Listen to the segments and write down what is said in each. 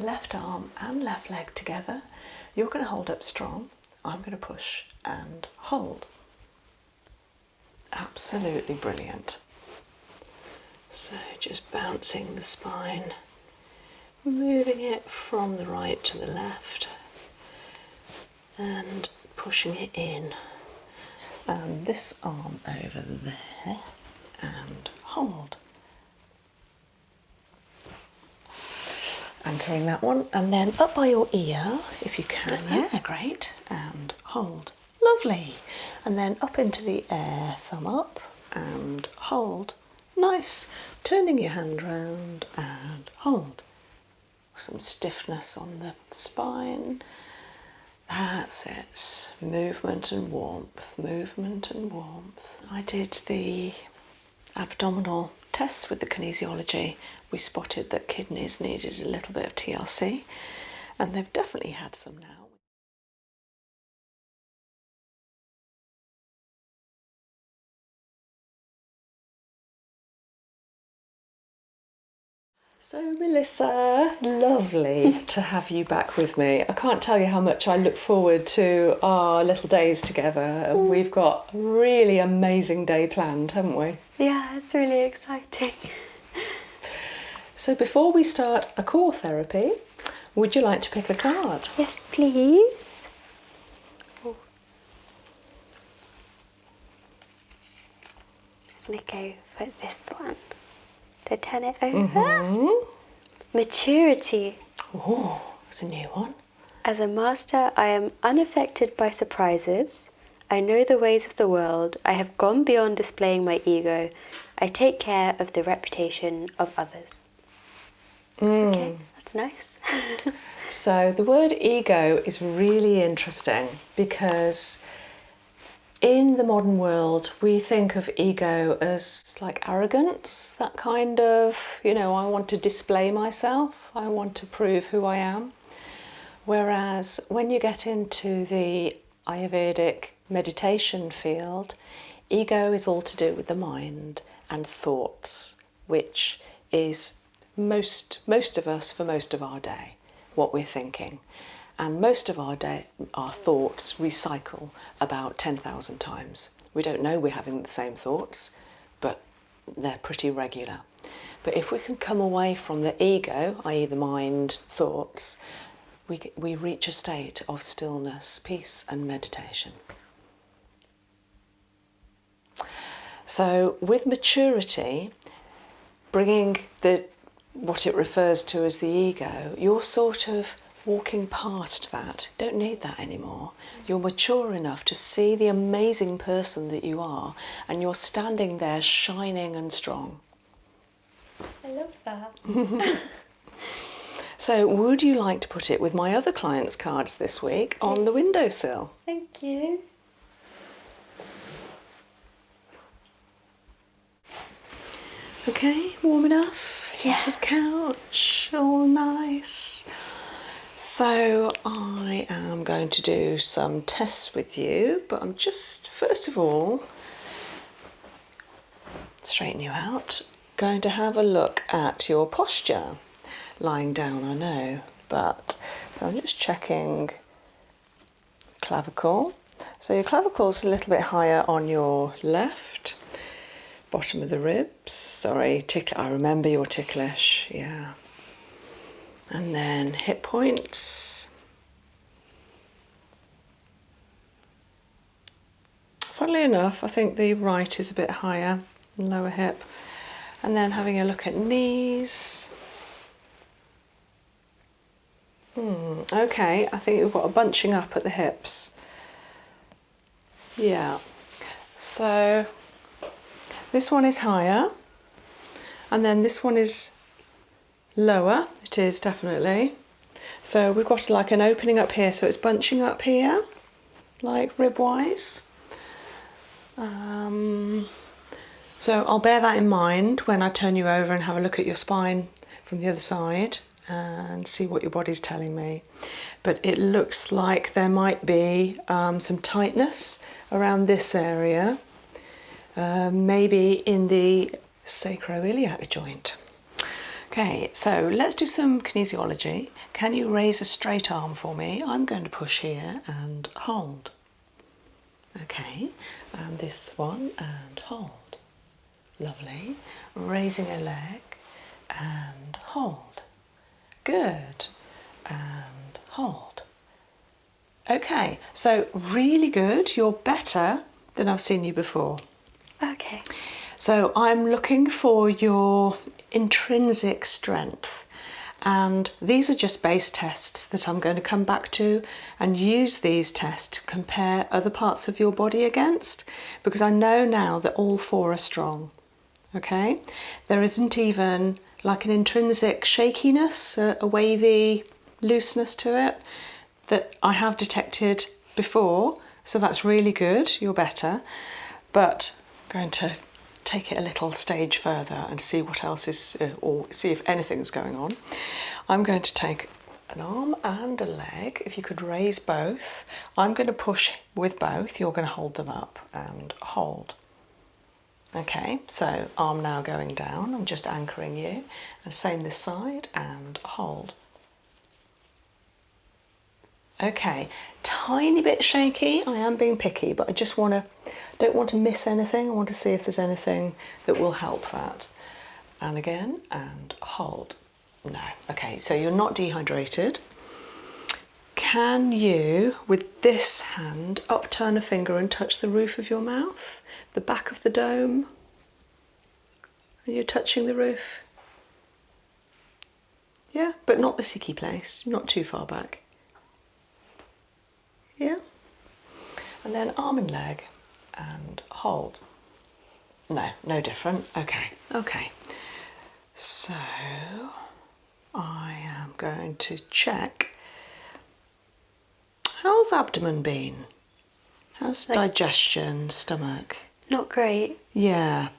left arm and left leg together. You're going to hold up strong. I'm going to push and hold. Absolutely brilliant. So just bouncing the spine, moving it from the right to the left and pushing it in. And this arm over there and hold. Anchoring that one, and then up by your ear if you can. Yeah, great. And hold. Lovely. And then up into the air, thumb up and hold. Nice. Turning your hand round and hold. Some stiffness on the spine. That's it. Movement and warmth, movement and warmth. I did the abdominal tests with the kinesiology. We spotted that kidneys needed a little bit of TLC, and they've definitely had some now. So Melissa, lovely to have you back with me. I can't tell you how much I look forward to our little days together. We've got a really amazing day planned, haven't we? Yeah, it's really exciting. So before we start a core therapy, would you like to pick a card? Yes, please. Oh. I'm going to go for this one. To turn it over. Maturity. Oh, that's a new one. As a master, I am unaffected by surprises. I know the ways of the world. I have gone beyond displaying my ego. I take care of the reputation of others. Okay, that's nice. So the word ego is really interesting because in the modern world, we think of ego as like arrogance, that kind of, I want to display myself, I want to prove who I am. Whereas when you get into the Ayurvedic meditation field, ego is all to do with the mind and thoughts, which is most of us for most of our day, what we're thinking. And most of our thoughts recycle about 10,000 times. We don't know we're having the same thoughts, but they're pretty regular. But if we can come away from the ego, i.e. the mind thoughts, we reach a state of stillness, peace and meditation. So with maturity, bringing what it refers to as the ego, you're sort of walking past that. You don't need that anymore. You're mature enough to see the amazing person that you are, and you're standing there shining and strong. I love that. So would you like to put it with my other clients' cards this week on the windowsill? Thank you. Okay, warm enough? Heated couch, all nice. So I am going to do some tests with you, but I'm just, first of all, straighten you out, going to have a look at your posture. Lying down, I know, but, so I'm just checking clavicle. So your clavicle's a little bit higher on your left, bottom of the ribs, sorry, I remember you're ticklish, yeah. And then hip points. Funnily enough, I think the right is a bit higher, lower hip. And then having a look at knees. Okay, I think we've got a bunching up at the hips. Yeah. So this one is higher, and then this one is lower. It is definitely. So we've got like an opening up here, so it's bunching up here, like rib-wise. So I'll bear that in mind when I turn you over and have a look at your spine from the other side and see what your body's telling me. But it looks like there might be some tightness around this area, maybe in the sacroiliac joint. Okay, so let's do some kinesiology. Can you raise a straight arm for me? I'm going to push here and hold. Okay, and this one and hold. Lovely. Raising a leg and hold. Good. And hold. Okay, so really good. You're better than I've seen you before. Okay. So I'm looking for your intrinsic strength, and these are just base tests that I'm going to come back to and use these tests to compare other parts of your body against, because I know now that all four are strong. Okay, there isn't even like an intrinsic shakiness, a wavy looseness to it that I have detected before, so that's really good. You're better, but I'm going to take it a little stage further and see what else is, or see if anything's going on. I'm going to take an arm and a leg. If you could raise both, I'm going to push with both. You're going to hold them up and hold. Okay, so arm now going down. I'm just anchoring you, and same this side and hold. Okay, tiny bit shaky. I am being picky, but I just don't want to miss anything. I want to see if there's anything that will help that. And again, and hold. No. Okay, so you're not dehydrated. Can you, with this hand, upturn a finger and touch the roof of your mouth? The back of the dome? Are you touching the roof? Yeah, but not the sicky place, not too far back. Yeah? And then arm and leg and hold. No, no different. Okay, okay. So I am going to check. How's abdomen been? How's digestion, stomach? Not great. Yeah.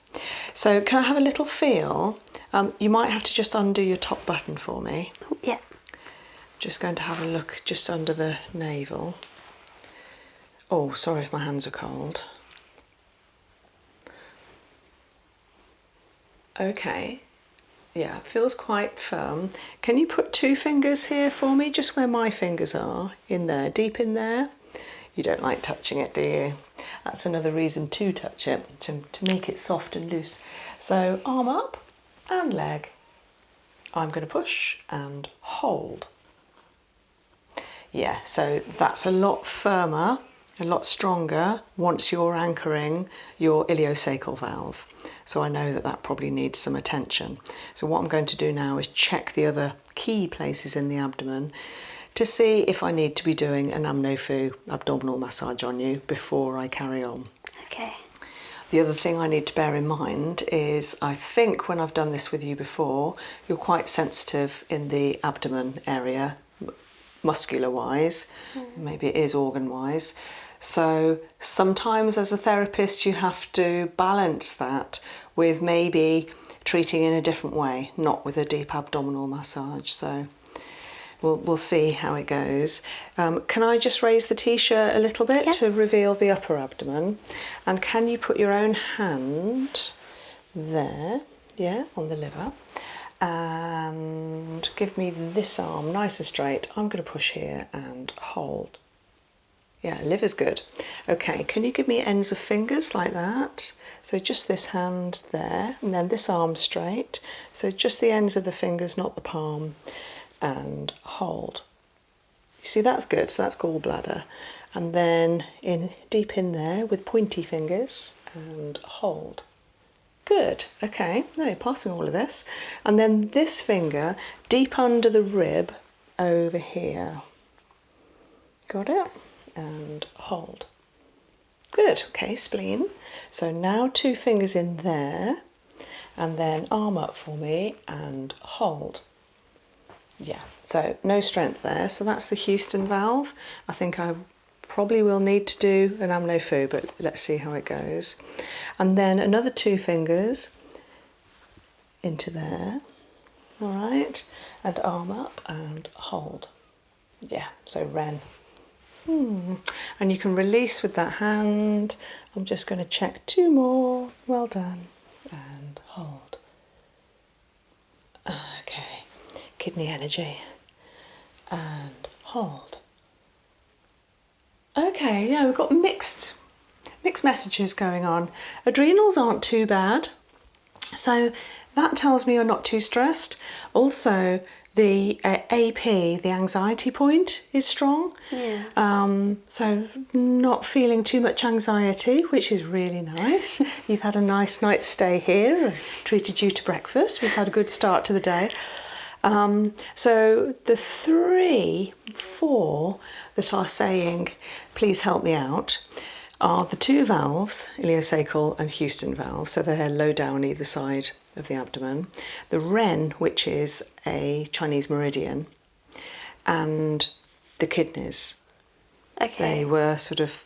So can I have a little feel? You might have to just undo your top button for me. Yeah. Just going to have a look just under the navel. Oh, sorry if my hands are cold. Okay. Yeah, feels quite firm. Can you put 2 fingers here for me, just where my fingers are, in there, deep in there? You don't like touching it, do you? That's another reason to touch it, to make it soft and loose. So arm up and leg. I'm going to push and hold. Yeah, so that's a lot firmer, a lot stronger once you're anchoring your iliosacral valve. So I know that that probably needs some attention. So what I'm going to do now is check the other key places in the abdomen to see if I need to be doing an amno-fu abdominal massage on you before I carry on. Okay. The other thing I need to bear in mind is I think when I've done this with you before, you're quite sensitive in the abdomen area, muscular-wise, maybe it is organ-wise. So sometimes as a therapist you have to balance that with maybe treating in a different way, not with a deep abdominal massage. So we'll see how it goes. Can I just raise the t-shirt a little bit to reveal the upper abdomen? And can you put your own hand there, yeah, on the liver, and give me this arm nice and straight. I'm going to push here and hold. Yeah, liver's good. Okay, can you give me ends of fingers like that? So just this hand there, and then this arm straight. So just the ends of the fingers, not the palm, and hold. You see, that's good, so that's gallbladder. And then deep in there with pointy fingers and hold. Good, okay, now you're passing all of this. And then this finger deep under the rib over here. Got it? And hold. Good, okay, spleen. So now 2 fingers in there, and then arm up for me and hold. Yeah, so no strength there. So that's the Houston valve. I think I probably will need to do an amno-fu, but let's see how it goes. And then another 2 fingers into there, all right, and arm up and hold. Yeah, so Ren. And you can release with that hand. I'm just going to check 2 more. Well done. And hold. kidney energy. And hold. Okay, yeah, we've got mixed messages going on. Adrenals aren't too bad, so that tells me you're not too stressed. Also, the AP, the anxiety point, is strong. Yeah. So not feeling too much anxiety, which is really nice. You've had a nice night's stay here, treated you to breakfast. We've had a good start to the day. So the 3, 4 that are saying, please help me out, are the 2 valves, iliosacral and Houston valve, so they're low down either side of the abdomen. The Ren, which is a Chinese meridian, and the kidneys. Okay. They were sort of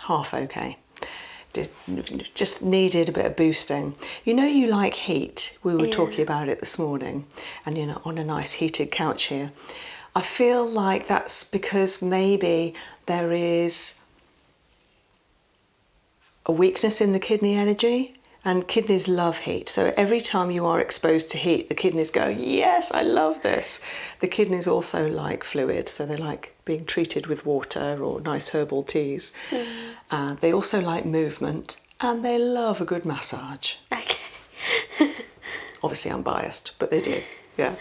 half okay. Just needed a bit of boosting. You know you like heat. We were talking about it this morning, and you're on a nice heated couch here. I feel like that's because maybe there is a weakness in the kidney energy, and kidneys love heat. So every time you are exposed to heat, the kidneys go, yes, I love this. The kidneys also like fluid, so they like being treated with water or nice herbal teas. They also like movement, and they love a good massage. Okay. Obviously I'm biased, but they do, yeah.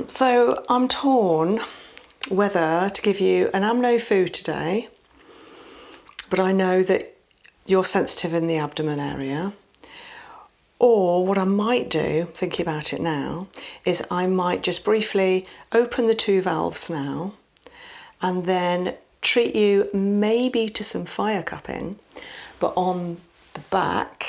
So I'm torn whether to give you an amno food today, but I know that you're sensitive in the abdomen area. Or what I might do, thinking about it now, is I might just briefly open the 2 valves now and then treat you maybe to some fire cupping, but on the back,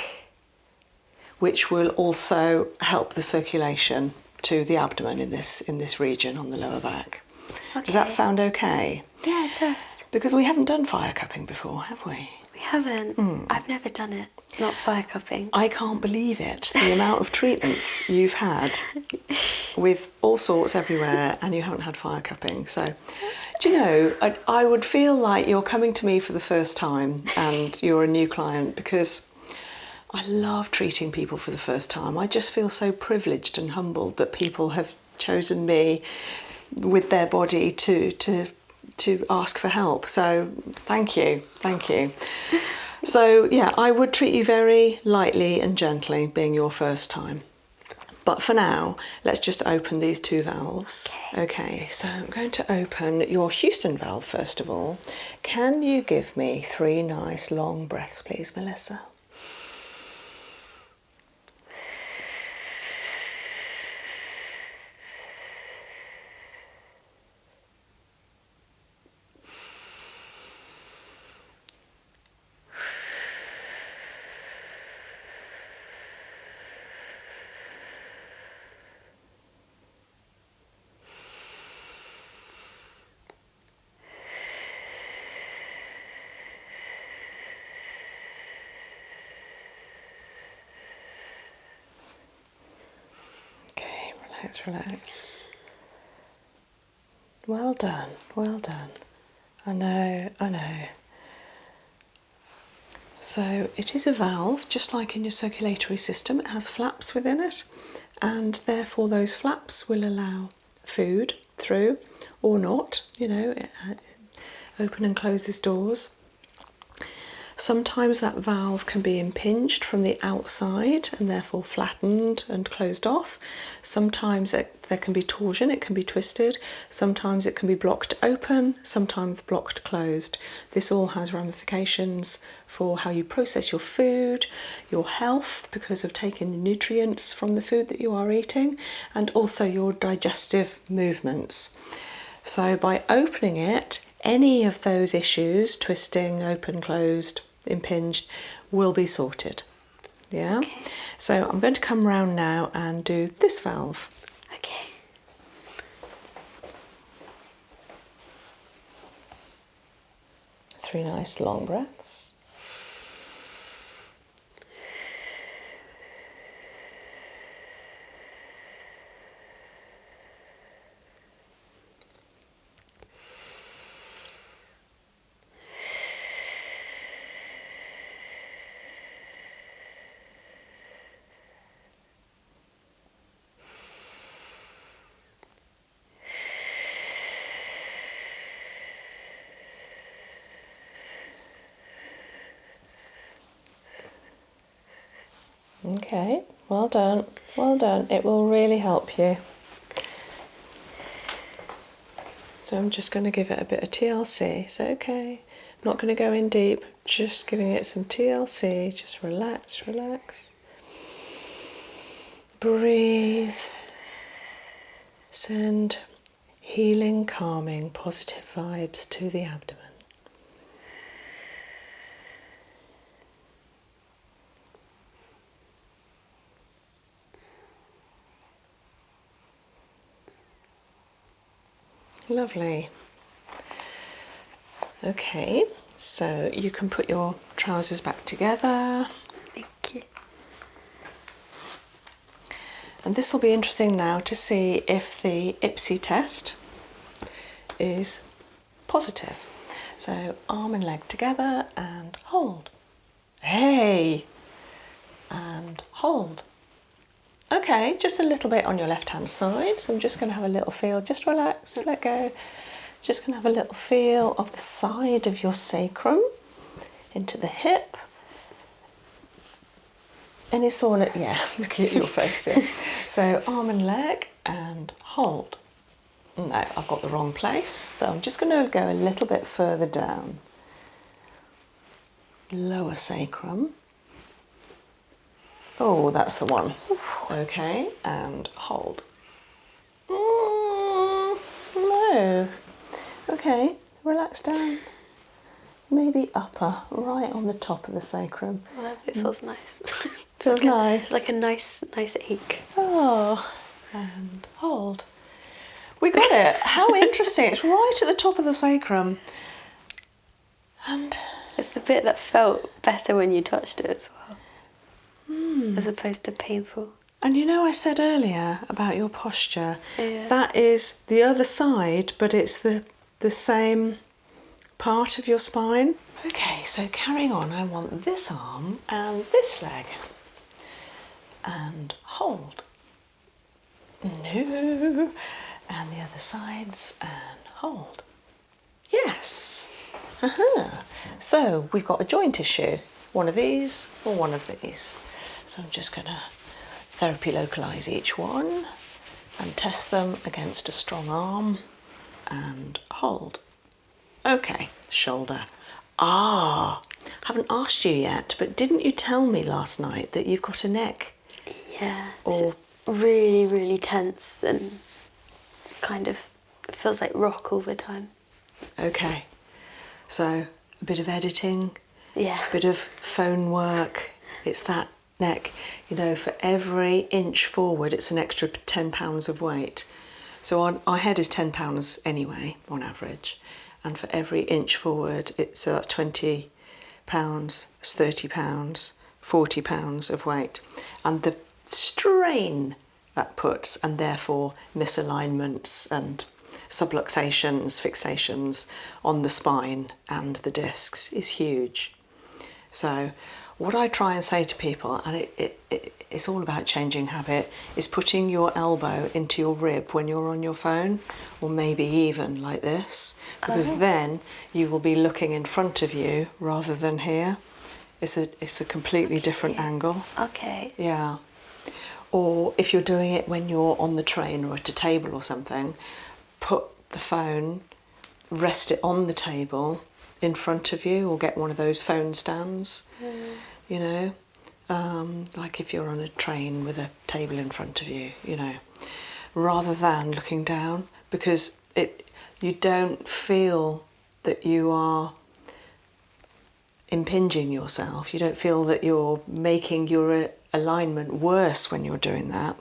which will also help the circulation to the abdomen in this region on the lower back. Okay. Does that sound okay? Yeah, it does. Because we haven't done fire cupping before, have we? We haven't. I've never done it. Not fire cupping. I can't believe it, the amount of treatments you've had with all sorts everywhere, and you haven't had fire cupping. So, do you know, I would feel like you're coming to me for the first time and you're a new client, because I love treating people for the first time. I just feel so privileged and humbled that people have chosen me with their body to ask for help. So thank you. So yeah, I would treat you very lightly and gently, being your first time. But for now, let's just open these 2 valves. Okay, so I'm going to open your Houston valve first of all. Can you give me 3 nice long breaths, please, Melissa? Okay, relax. Well done. I know. So it is a valve, just like in your circulatory system. It has flaps within it, and therefore those flaps will allow food through or not. It open and closes doors. Sometimes that valve can be impinged from the outside and therefore flattened and closed off. Sometimes there can be torsion, it can be twisted. Sometimes it can be blocked open, sometimes blocked closed. This all has ramifications for how you process your food, your health because of taking the nutrients from the food that you are eating, and also your digestive movements. So by opening it, any of those issues, twisting, open, closed, impinged, will be sorted. Yeah? Okay. So I'm going to come round now and do this valve. Okay. Three nice long breaths. Okay, well done, well done. It will really help you. So I'm just going to give it a bit of TLC. Is that okay? I'm not going to go in deep, just giving it some TLC. Just relax, relax. Breathe. Send healing, calming, positive vibes to the abdomen. Lovely. Okay, so you can put your trousers back together. Thank you. And this will be interesting now to see if the IPSI test is positive. So arm and leg together and hold. Hey! And hold. Okay, just a little bit on your left hand side. So I'm just going to have a little feel. Just relax, let go. Just going to have a little feel of the side of your sacrum into the hip. Any soreness? Yeah, look at your face here. So arm and leg and hold. No, I've got the wrong place. So I'm just going to go a little bit further down. Lower sacrum. Oh, that's the one. Okay, and hold. No. Okay, relax down. Maybe upper, right on the top of the sacrum. Well, it feels nice. Feels nice. Like a nice ache. Oh, and hold. We got it. How interesting. It's right at the top of the sacrum. And it's the bit that felt better when you touched it as well. As opposed to painful. And you know, I said earlier about your posture. Yeah. That is the other side, but it's the same part of your spine. Okay, so carrying on, I want this arm and this leg. And hold. No. And the other sides and hold. Yes. So we've got a joint issue. One of these or one of these. So I'm just going to therapy localise each one and test them against a strong arm and hold. Okay, shoulder. Haven't asked you yet, but didn't you tell me last night that you've got a neck? Yeah, it's just really, really tense and kind of it feels like rock all the time. Okay, so a bit of editing, Yeah. a bit of phone work. It's that neck, you know, for every inch forward it's an extra £10 of weight. So our head is £10 anyway on average, and for every inch forward so that's £20, it's £30, £40 of weight, and the strain that puts, and therefore misalignments and subluxations, fixations on the spine and the discs is huge. So what I try and say to people, and it's all about changing habit, is putting your elbow into your rib when you're on your phone, or maybe even like this, because then you will be looking in front of you rather than here. It's a completely different angle. Okay. Yeah. Or if you're doing it when you're on the train or at a table or something, put the phone, rest it on the table in front of you, or get one of those phone stands, you know, like if you're on a train with a table in front of you, you know, rather than looking down, because you don't feel that you are impinging yourself. You don't feel that you're making your alignment worse when you're doing that.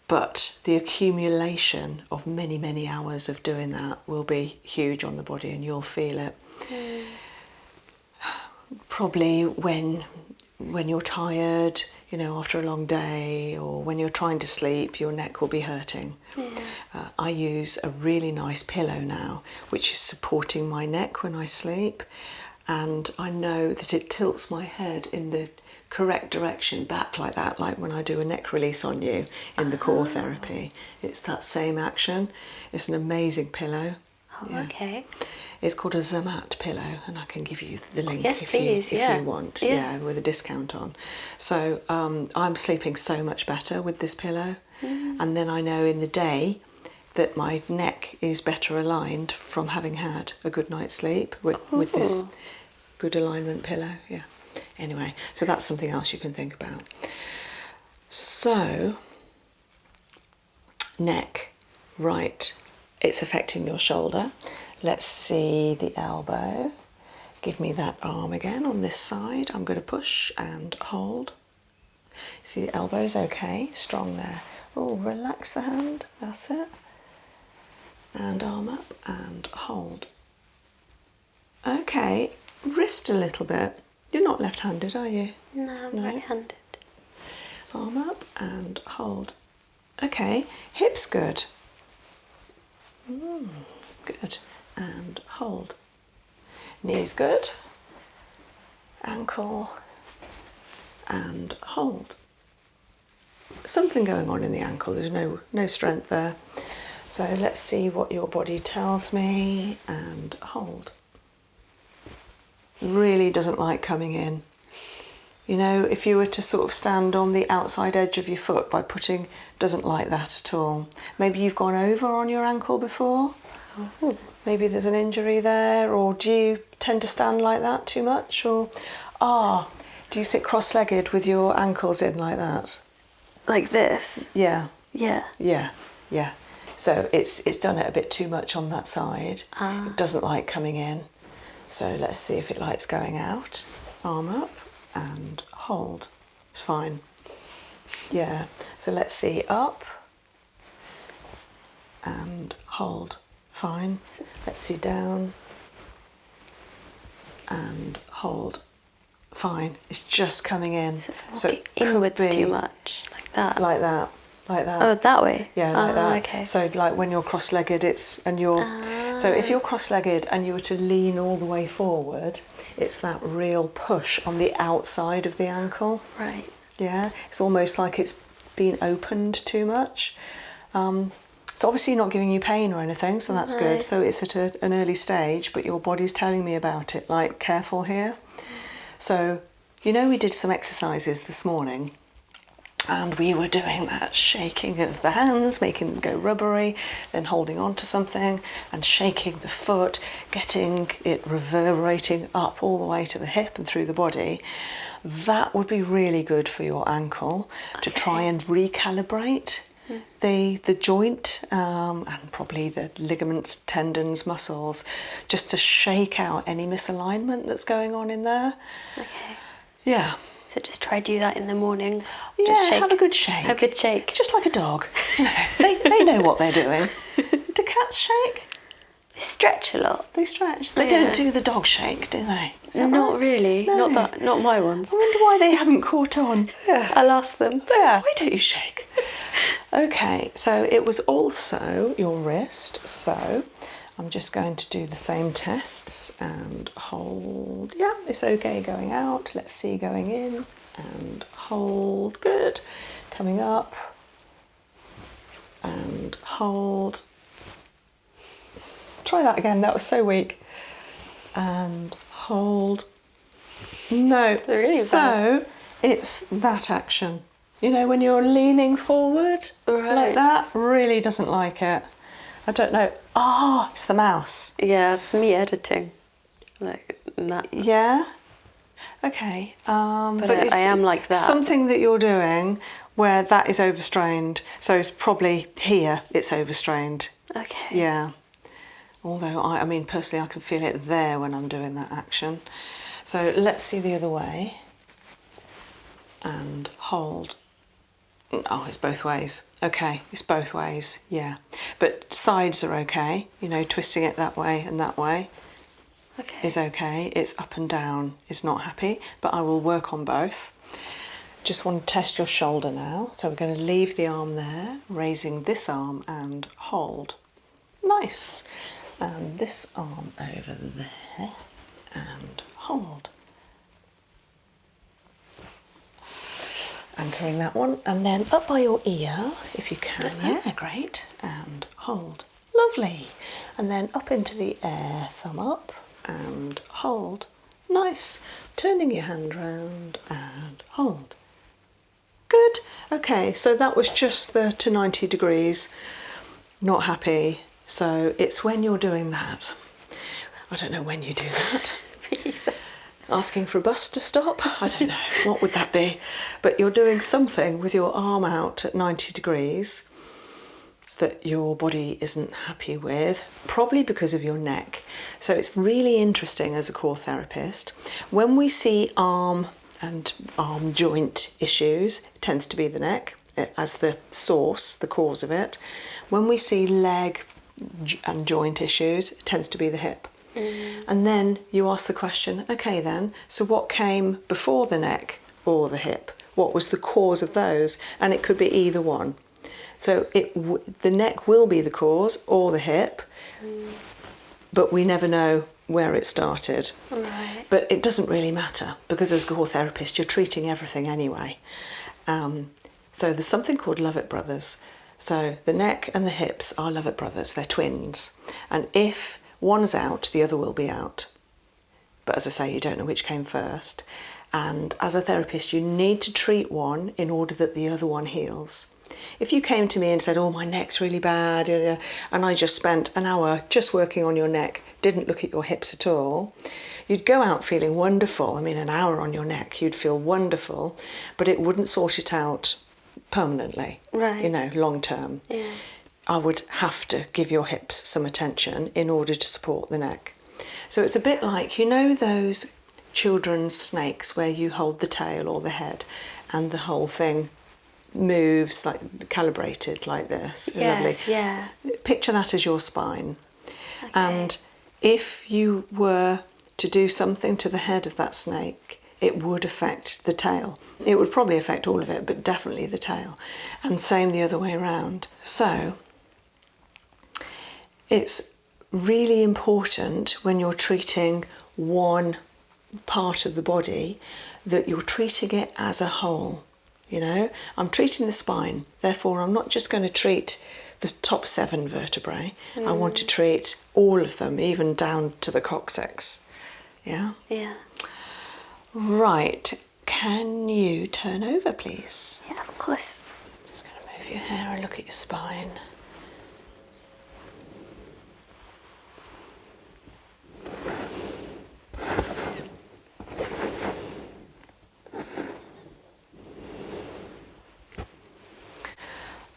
But the accumulation of many, many hours of doing that will be huge on the body, and you'll feel it. Probably when you're tired, you know, after a long day, or when you're trying to sleep, your neck will be hurting. I use a really nice pillow now, which is supporting my neck when I sleep, and I know that it tilts my head in the correct direction back like that, like when I do a neck release on you in the core therapy. It's that same action. It's an amazing pillow. Oh, okay. It's called a Zamat pillow, and I can give you the link Yes, if please, you want. Yeah. With a discount on. So I'm sleeping so much better with this pillow, and then I know in the day that my neck is better aligned from having had a good night's sleep with this good alignment pillow. Yeah. Anyway, so that's something else you can think about. So, neck, right, it's affecting your shoulder. Let's see the elbow. Give me that arm again on this side. I'm going to push and hold. See the elbow's okay, strong there. Oh, relax the hand, that's it. And arm up and hold. Okay, wrist a little bit. You're not left-handed, are you? No, I'm right-handed. Arm up and hold. Okay, hips good. Good. And hold. Knees good. Ankle and hold. Something going on in the ankle, there's no strength there. So let's see what your body tells me and hold. Really doesn't like coming in. You know, if you were to sort of stand on the outside edge of your foot by putting, doesn't like that at all. Maybe you've gone over on your ankle before. Maybe there's an injury there, or do you tend to stand like that too much? Or, do you sit cross-legged with your ankles in like that? Like this? Yeah. Yeah. Yeah, yeah. So it's done it a bit too much on that side. It doesn't like coming in. So let's see if it likes going out. Arm up and hold. It's fine. Yeah. So let's see, up and hold. Fine. Let's see, down and hold. Fine. It's just coming in. So it's inwards too much, like that. Like that. Like that. Oh, that way? Yeah, like that. Okay. So like when you're cross-legged, so if you're cross-legged and you were to lean all the way forward, it's that real push on the outside of the ankle. Right. Yeah, it's almost like it's been opened too much. It's obviously not giving you pain or anything, so that's good. So it's at an early stage, but your body's telling me about it, like, careful here. So, you know, we did some exercises this morning, and we were doing that shaking of the hands, making them go rubbery, then holding on to something and shaking the foot, getting it reverberating up all the way to the hip and through the body. That would be really good for your ankle to try and recalibrate the joint and probably the ligaments, tendons, muscles, just to shake out any misalignment that's going on in there. Okay. Yeah. So just try do that in the morning. Yeah, just shake. have a good shake. Have a good shake. Just like a dog. They know what they're doing. Do cats shake? They stretch a lot. They stretch. They don't do the dog shake, do they? Not right? really. No. Not my ones. I wonder why they haven't caught on. Yeah. I'll ask them. Yeah, why don't you shake? Okay, so it was also your wrist. So I'm just going to do the same tests and hold. Yeah, it's okay going out. Let's see going in and hold. Good. Coming up and hold. Try that again. That was so weak. And hold. No. Really so it's that action. You know, when you're leaning forward like that, really doesn't like it. I don't know. It's the mouse. Yeah, it's me editing. Like that. Yeah. Okay. But I am like that. Something that you're doing where that is overstrained. So it's probably here it's overstrained. Okay. Yeah. Although, I mean, personally, I can feel it there when I'm doing that action. So let's see the other way. And hold. Oh, it's both ways. Okay, it's both ways, yeah. But sides are okay, you know, twisting it that way and that way is okay. It's up and down is not happy, but I will work on both. Just want to test your shoulder now. So we're going to leave the arm there, raising this arm and hold. Nice. And this arm over there and hold. Anchoring that one, and then up by your ear, if you can. Yeah, great. And hold. Lovely. and then up into the air, thumb up and hold. Nice. Turning your hand round and hold. Good. Okay, so that was just the to 90 degrees. Not happy. So it's when you're doing that. I don't know when you do that. Asking for a bus to stop? I don't know. What would that be? But you're doing something with your arm out at 90 degrees that your body isn't happy with, probably because of your neck. So it's really interesting as a core therapist. When we see arm and arm joint issues, it tends to be the neck as the source, the cause of it. When we see leg and joint issues, it tends to be the hip. And then you ask the question, okay then, so what came before the neck or the hip? What was the cause of those? And it could be either one. So the neck will be the cause or the hip, but we never know where it started. Right. But it doesn't really matter because as a core therapist, you're treating everything anyway. So there's something called Lovett brothers. So the neck and the hips are Lovett brothers, they're twins. And if one's out, the other will be out. But as I say, you don't know which came first. And as a therapist, you need to treat one in order that the other one heals. If you came to me and said, oh, my neck's really bad, and I just spent an hour just working on your neck, didn't look at your hips at all, you'd go out feeling wonderful. I mean, an hour on your neck, you'd feel wonderful, but it wouldn't sort it out permanently, right. Long term. Yeah. I would have to give your hips some attention in order to support the neck. So it's a bit like, those children's snakes where you hold the tail or the head and the whole thing moves like calibrated like this. Yes, lovely. Yeah. Picture that as your spine. Okay. And if you were to do something to the head of that snake, it would affect the tail. It would probably affect all of it, but definitely the tail. And same the other way around. So it's really important when you're treating one part of the body that you're treating it as a whole. I'm treating the spine, therefore I'm not just going to treat the top 7 vertebrae. I want to treat all of them, even down to the coccyx. Yeah? Yeah. Right. Can you turn over, please? Yeah, of course. Just going to move your hair and look at your spine.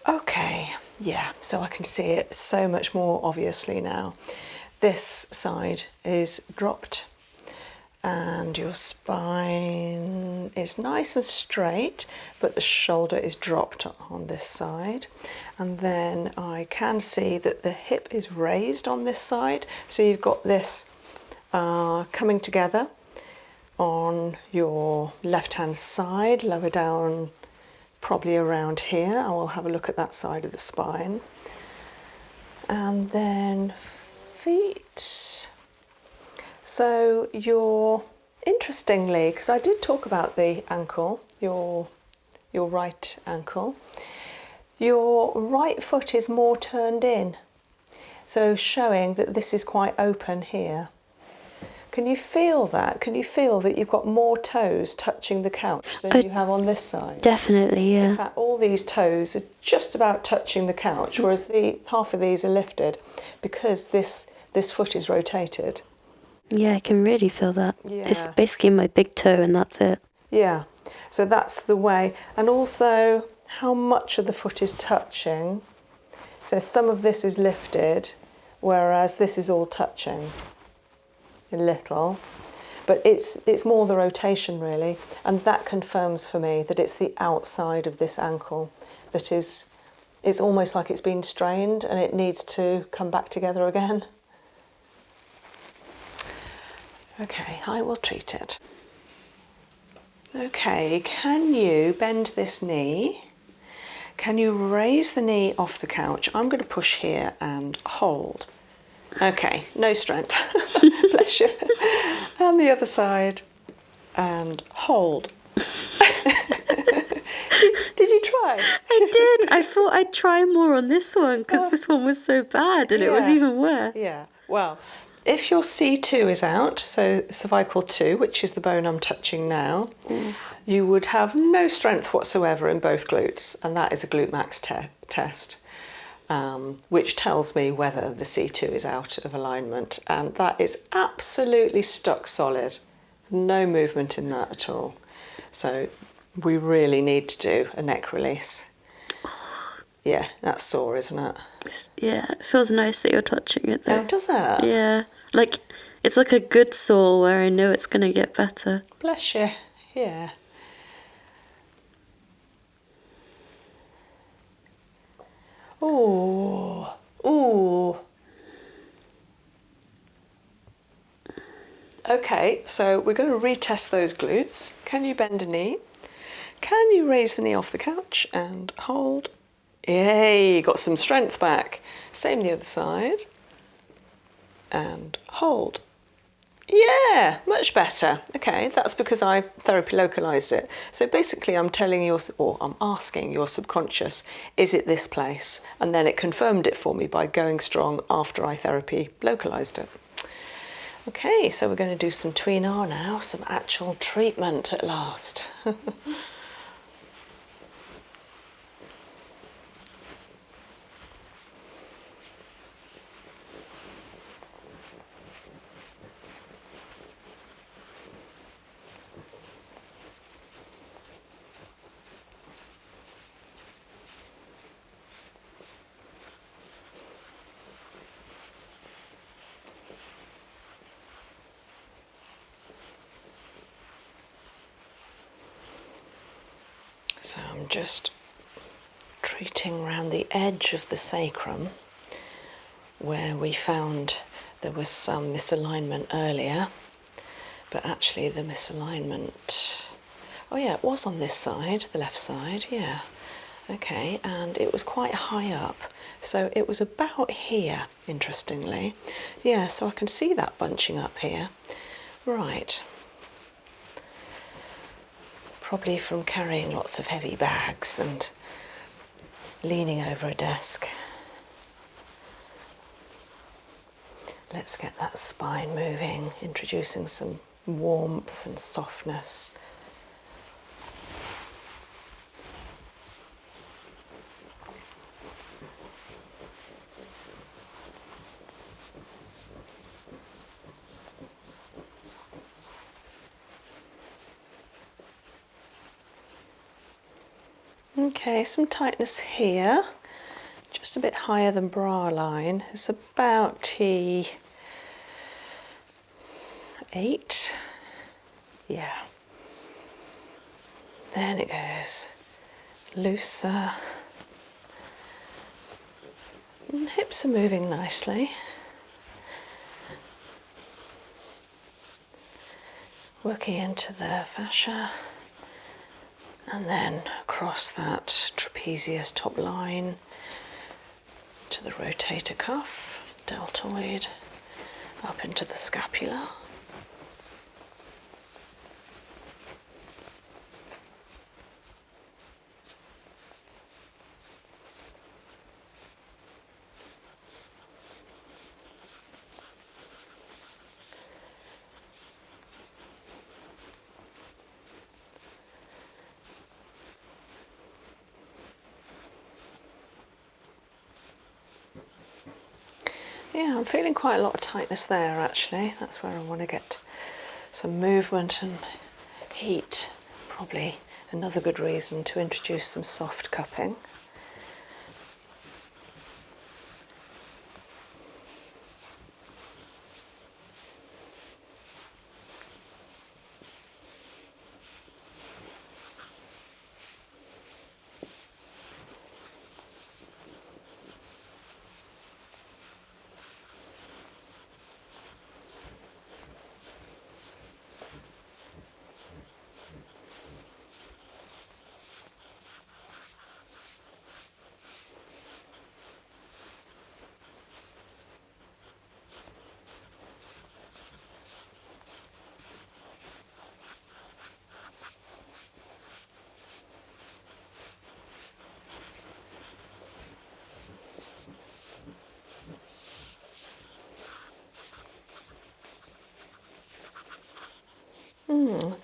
Okay, yeah, so I can see it so much more obviously now. This side is dropped and your spine is nice and straight, but the shoulder is dropped on this side. And then I can see that the hip is raised on this side, so you've got this coming together on your left hand side, lower down probably around here. I will have a look at that side of the spine. And then feet. So interestingly, because I did talk about the ankle, your right ankle, your right foot is more turned in. So showing that this is quite open here. Can you feel that? Can you feel that you've got more toes touching the couch than you have on this side? Definitely, yeah. In fact, all these toes are just about touching the couch, whereas half of these are lifted because this foot is rotated. Yeah, I can really feel that. Yeah. It's basically my big toe and that's it. Yeah, so that's the way. And also how much of the foot is touching. So some of this is lifted, whereas this is all touching. A little, but it's more the rotation really, and that confirms for me that it's the outside of this ankle that it's almost like it's been strained and it needs to come back together again. Okay, I will treat it. Okay, can you bend this knee? Can you raise the knee off the couch? I'm going to push here and hold. Okay, no strength. Bless you. And the other side. And hold. Did you try? I did. I thought I'd try more on this one because this one was so bad and it was Yeah. even worse. Yeah. Well, if your C2 is out, so cervical 2, which is the bone I'm touching now, you would have no strength whatsoever in both glutes, and that is a glute max test, which tells me whether the C2 is out of alignment, and that is absolutely stuck solid. No movement in that at all. So we really need to do a neck release. Yeah, that's sore, isn't it? Yeah, it feels nice that you're touching it though. Oh, does it? Yeah, like it's like a good sore where I know it's gonna get better. Bless you. Yeah. Ooh. Ooh. Okay, so we're going to retest those glutes. Can you bend a knee? Can you raise the knee off the couch and hold? Yay, got some strength back. Same the other side. And hold. Yeah, much better. Okay, that's because I therapy localized it. So basically I'm telling you, or I'm asking your subconscious, is it this place? And then it confirmed it for me by going strong after I therapy localized it. Okay, so we're going to do some tween R now, some actual treatment at last. So I'm just treating around the edge of the sacrum where we found there was some misalignment earlier, but actually the misalignment, oh yeah, it was on this side, the left side, yeah. Okay, and it was quite high up, so it was about here, interestingly. Yeah, so I can see that bunching up here. Right. Probably from carrying lots of heavy bags and leaning over a desk. Let's get that spine moving, introducing some warmth and softness. Okay, some tightness here, just a bit higher than bra line. It's about T8. Yeah. Then it goes looser. And hips are moving nicely. Working into the fascia. And then across that trapezius top line to the rotator cuff, deltoid, up into the scapula. Yeah, I'm feeling quite a lot of tightness there actually. That's where I want to get some movement and heat. Probably another good reason to introduce some soft cupping.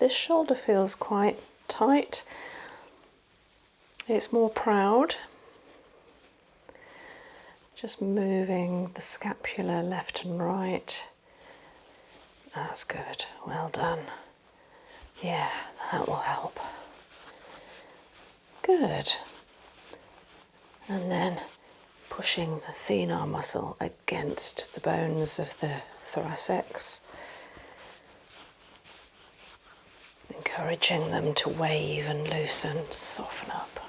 this shoulder feels quite tight. It's more proud. Just moving the scapula left and right. That's good, well done. Yeah, that will help. Good. And then pushing the thenar muscle against the bones of the thoracics, encouraging them to wave and loosen, soften up.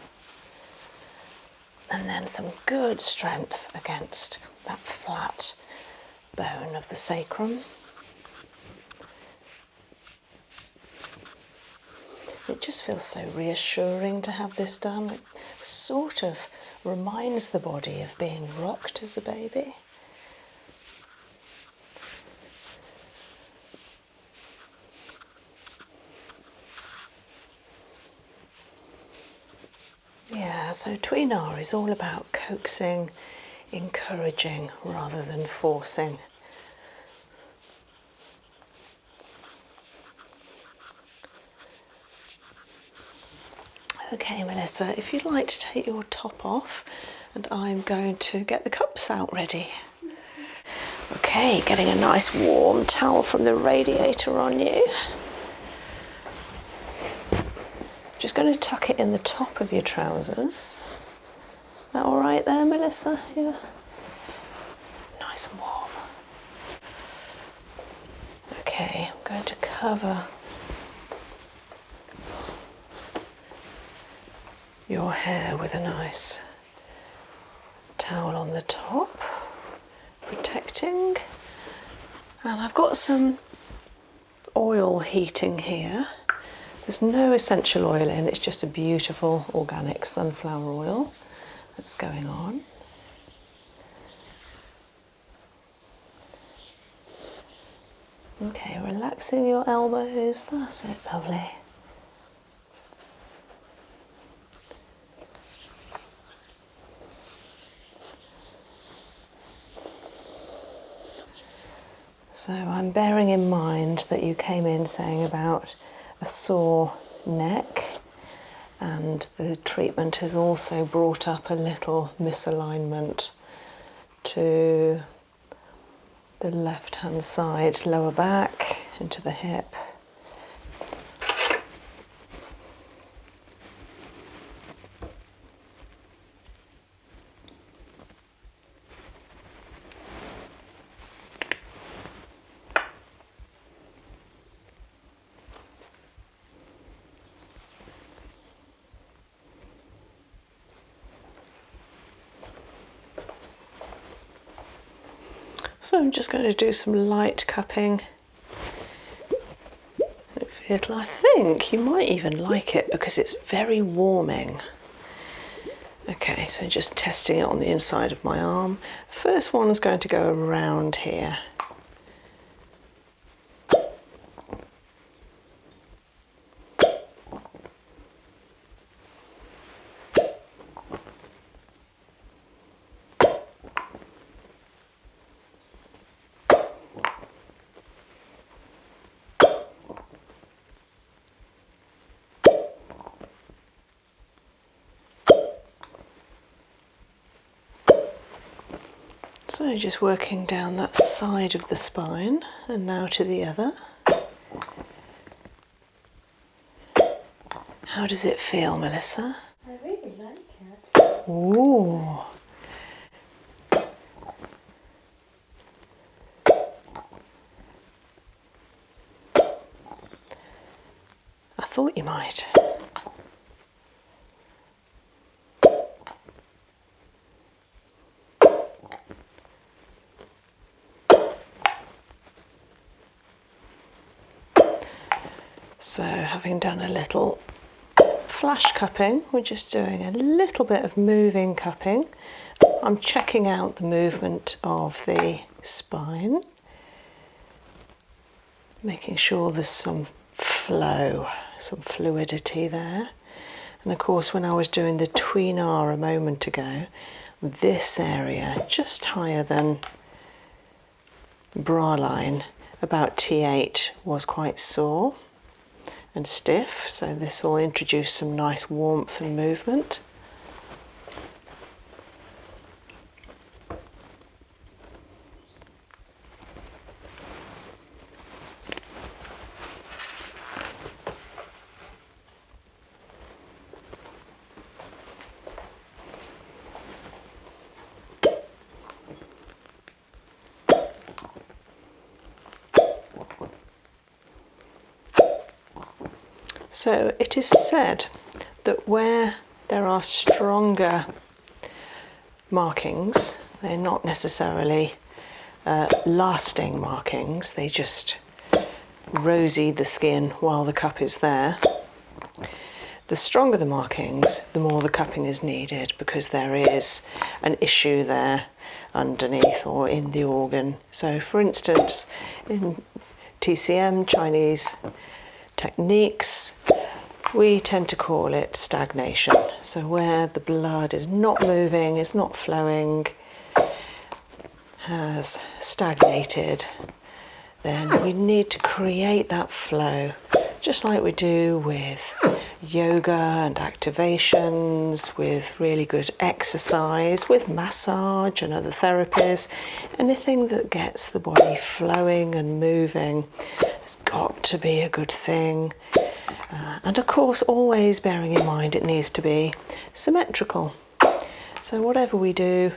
And then some good strength against that flat bone of the sacrum. It just feels so reassuring to have this done. It sort of reminds the body of being rocked as a baby. Yeah, so Tweenar is all about coaxing, encouraging rather than forcing. Okay, Melissa, if you'd like to take your top off, and I'm going to get the cups out ready. Okay, getting a nice warm towel from the radiator on you. Just going to tuck it in the top of your trousers. Is that all right there, Melissa? Yeah. Nice and warm. Okay, I'm going to cover your hair with a nice towel on the top, protecting. And I've got some oil heating here. There's no essential oil in, it's just a beautiful organic sunflower oil that's going on. Okay, relaxing your elbows, that's it, lovely. So I'm bearing in mind that you came in saying about a sore neck, and the treatment has also brought up a little misalignment to the left hand side, lower back, into the hip. So I'm just going to do some light cupping. I think you might even like it because it's very warming. Okay, so just testing it on the inside of my arm. First one's going to go around here. So just working down that side of the spine, and now to the other. How does it feel, Melissa? I really like it. Ooh. I thought you might. So having done a little flash cupping, we're just doing a little bit of moving cupping. I'm checking out the movement of the spine, making sure there's some flow, some fluidity there. And of course, when I was doing the Tweenar a moment ago, this area, just higher than bra line, about T8, was quite sore. and stiff, so this will introduce some nice warmth and movement. So it is said that where there are stronger markings, they're not necessarily lasting markings, they just rosy the skin while the cup is there. The stronger the markings, the more the cupping is needed, because there is an issue there underneath or in the organ. So for instance, in TCM, Chinese techniques, we tend to call it stagnation. So where the blood is not moving, is not flowing, has stagnated, then we need to create that flow, just like we do with yoga and activations, with really good exercise, with massage and other therapies. Anything that gets the body flowing and moving has got to be a good thing. And of course, always bearing in mind it needs to be symmetrical. So whatever we do,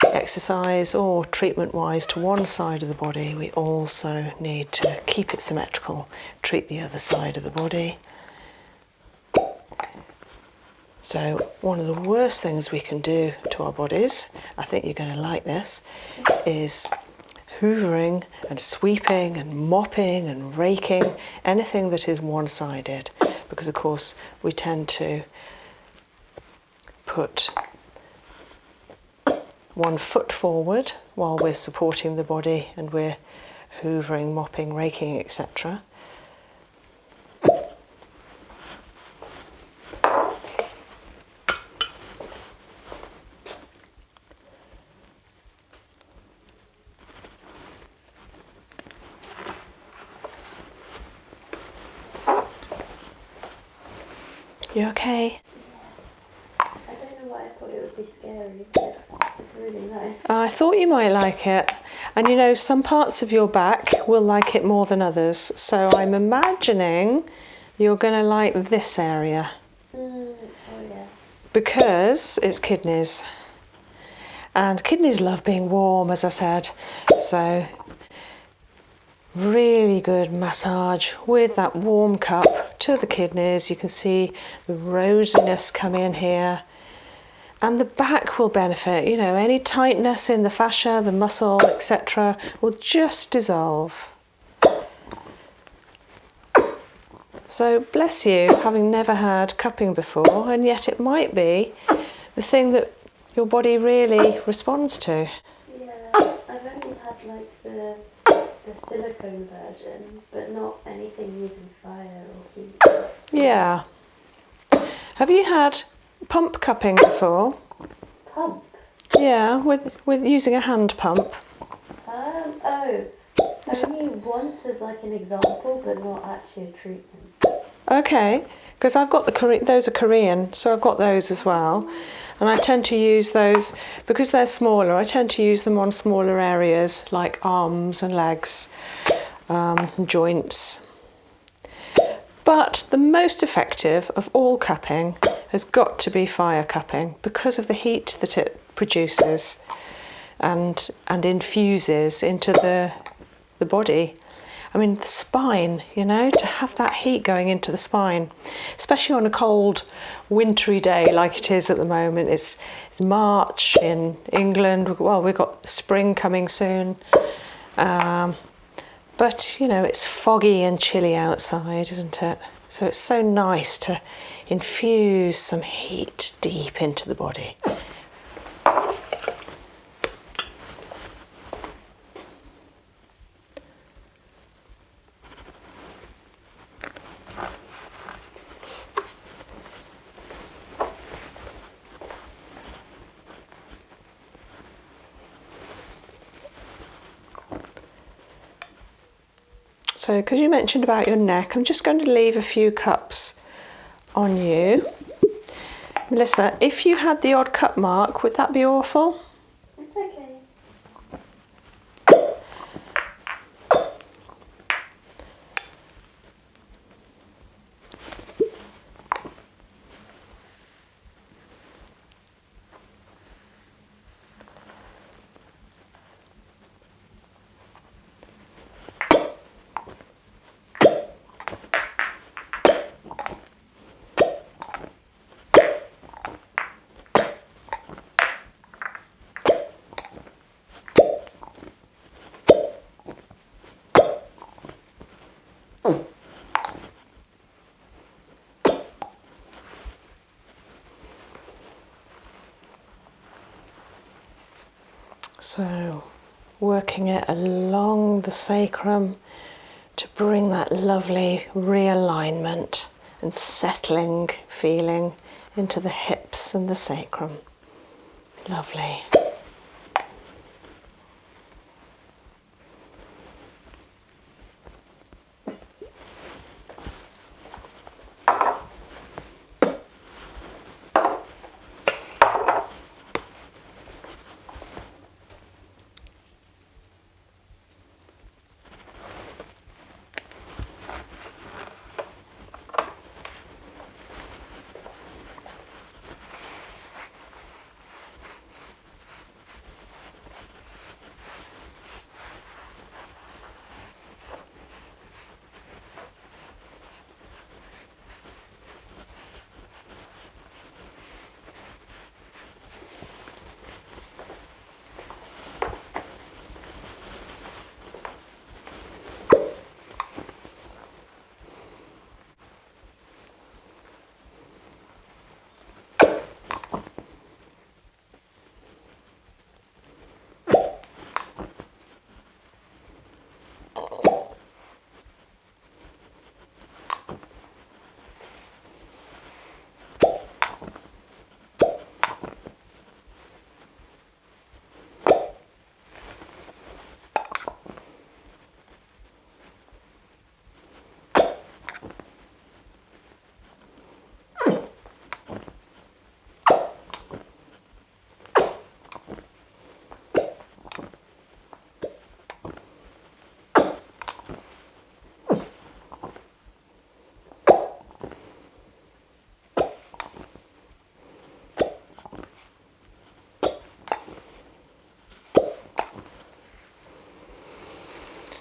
exercise or treatment-wise to one side of the body, we also need to keep it symmetrical, treat the other side of the body. So one of the worst things we can do to our bodies, I think you're going to like this, is hoovering and sweeping and mopping and raking, anything that is one-sided, because of course we tend to put one foot forward while we're supporting the body and we're hoovering, mopping, raking, etc. You okay? I don't know why I thought it would be scary, but it's really nice. I thought you might like it. And you know, some parts of your back will like it more than others. So I'm imagining you're going to like this area. Oh yeah. Because it's kidneys. And kidneys love being warm, as I said. So really good massage with that warm cup to the kidneys. You can see the rosiness come in here. And the back will benefit, you know, any tightness in the fascia, the muscle, etc. will just dissolve. So bless you, having never had cupping before, and yet it might be the thing that your body really responds to. Yeah, I've only had like the silicone version, but not anything using fire or heat. Yeah. Have you had pump cupping before? Pump? Yeah, with using a hand pump. Only once as like an example, but not actually a treatment. Okay, because I've got those are Korean, so I've got those as well. And I tend to use those, because they're smaller, I tend to use them on smaller areas like arms and legs, joints. But the most effective of all cupping has got to be fire cupping, because of the heat that it produces and infuses into the body. I mean, the spine, you know, to have that heat going into the spine, especially on a cold, wintry day like it is at the moment. It's March in England. Well, we've got spring coming soon. But, you know, it's foggy and chilly outside, isn't it? So it's so nice to infuse some heat deep into the body. So because you mentioned about your neck, I'm just going to leave a few cups on you. Melissa, if you had the odd cup mark, would that be awful? It's okay. So working it along the sacrum to bring that lovely realignment and settling feeling into the hips and the sacrum. Lovely.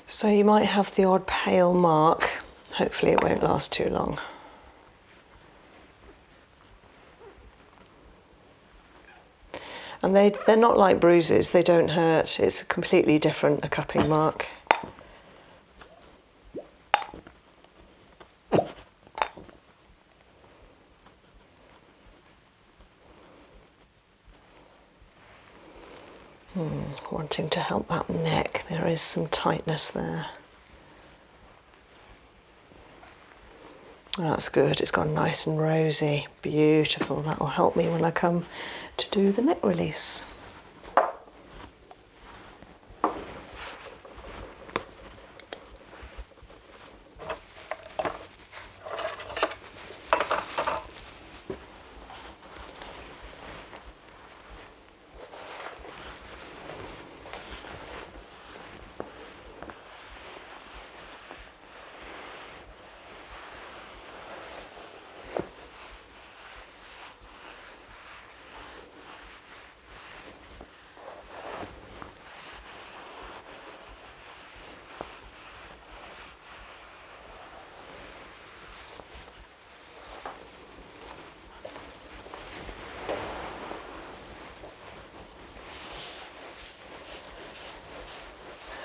So you might have the odd pale mark. Hopefully it won't last too long. And they're not like bruises, they don't hurt. It's a completely different a cupping mark. Wanting to help that neck, there is some tightness there. That's good, it's gone nice and rosy, beautiful. That will help me when I come to do the neck release.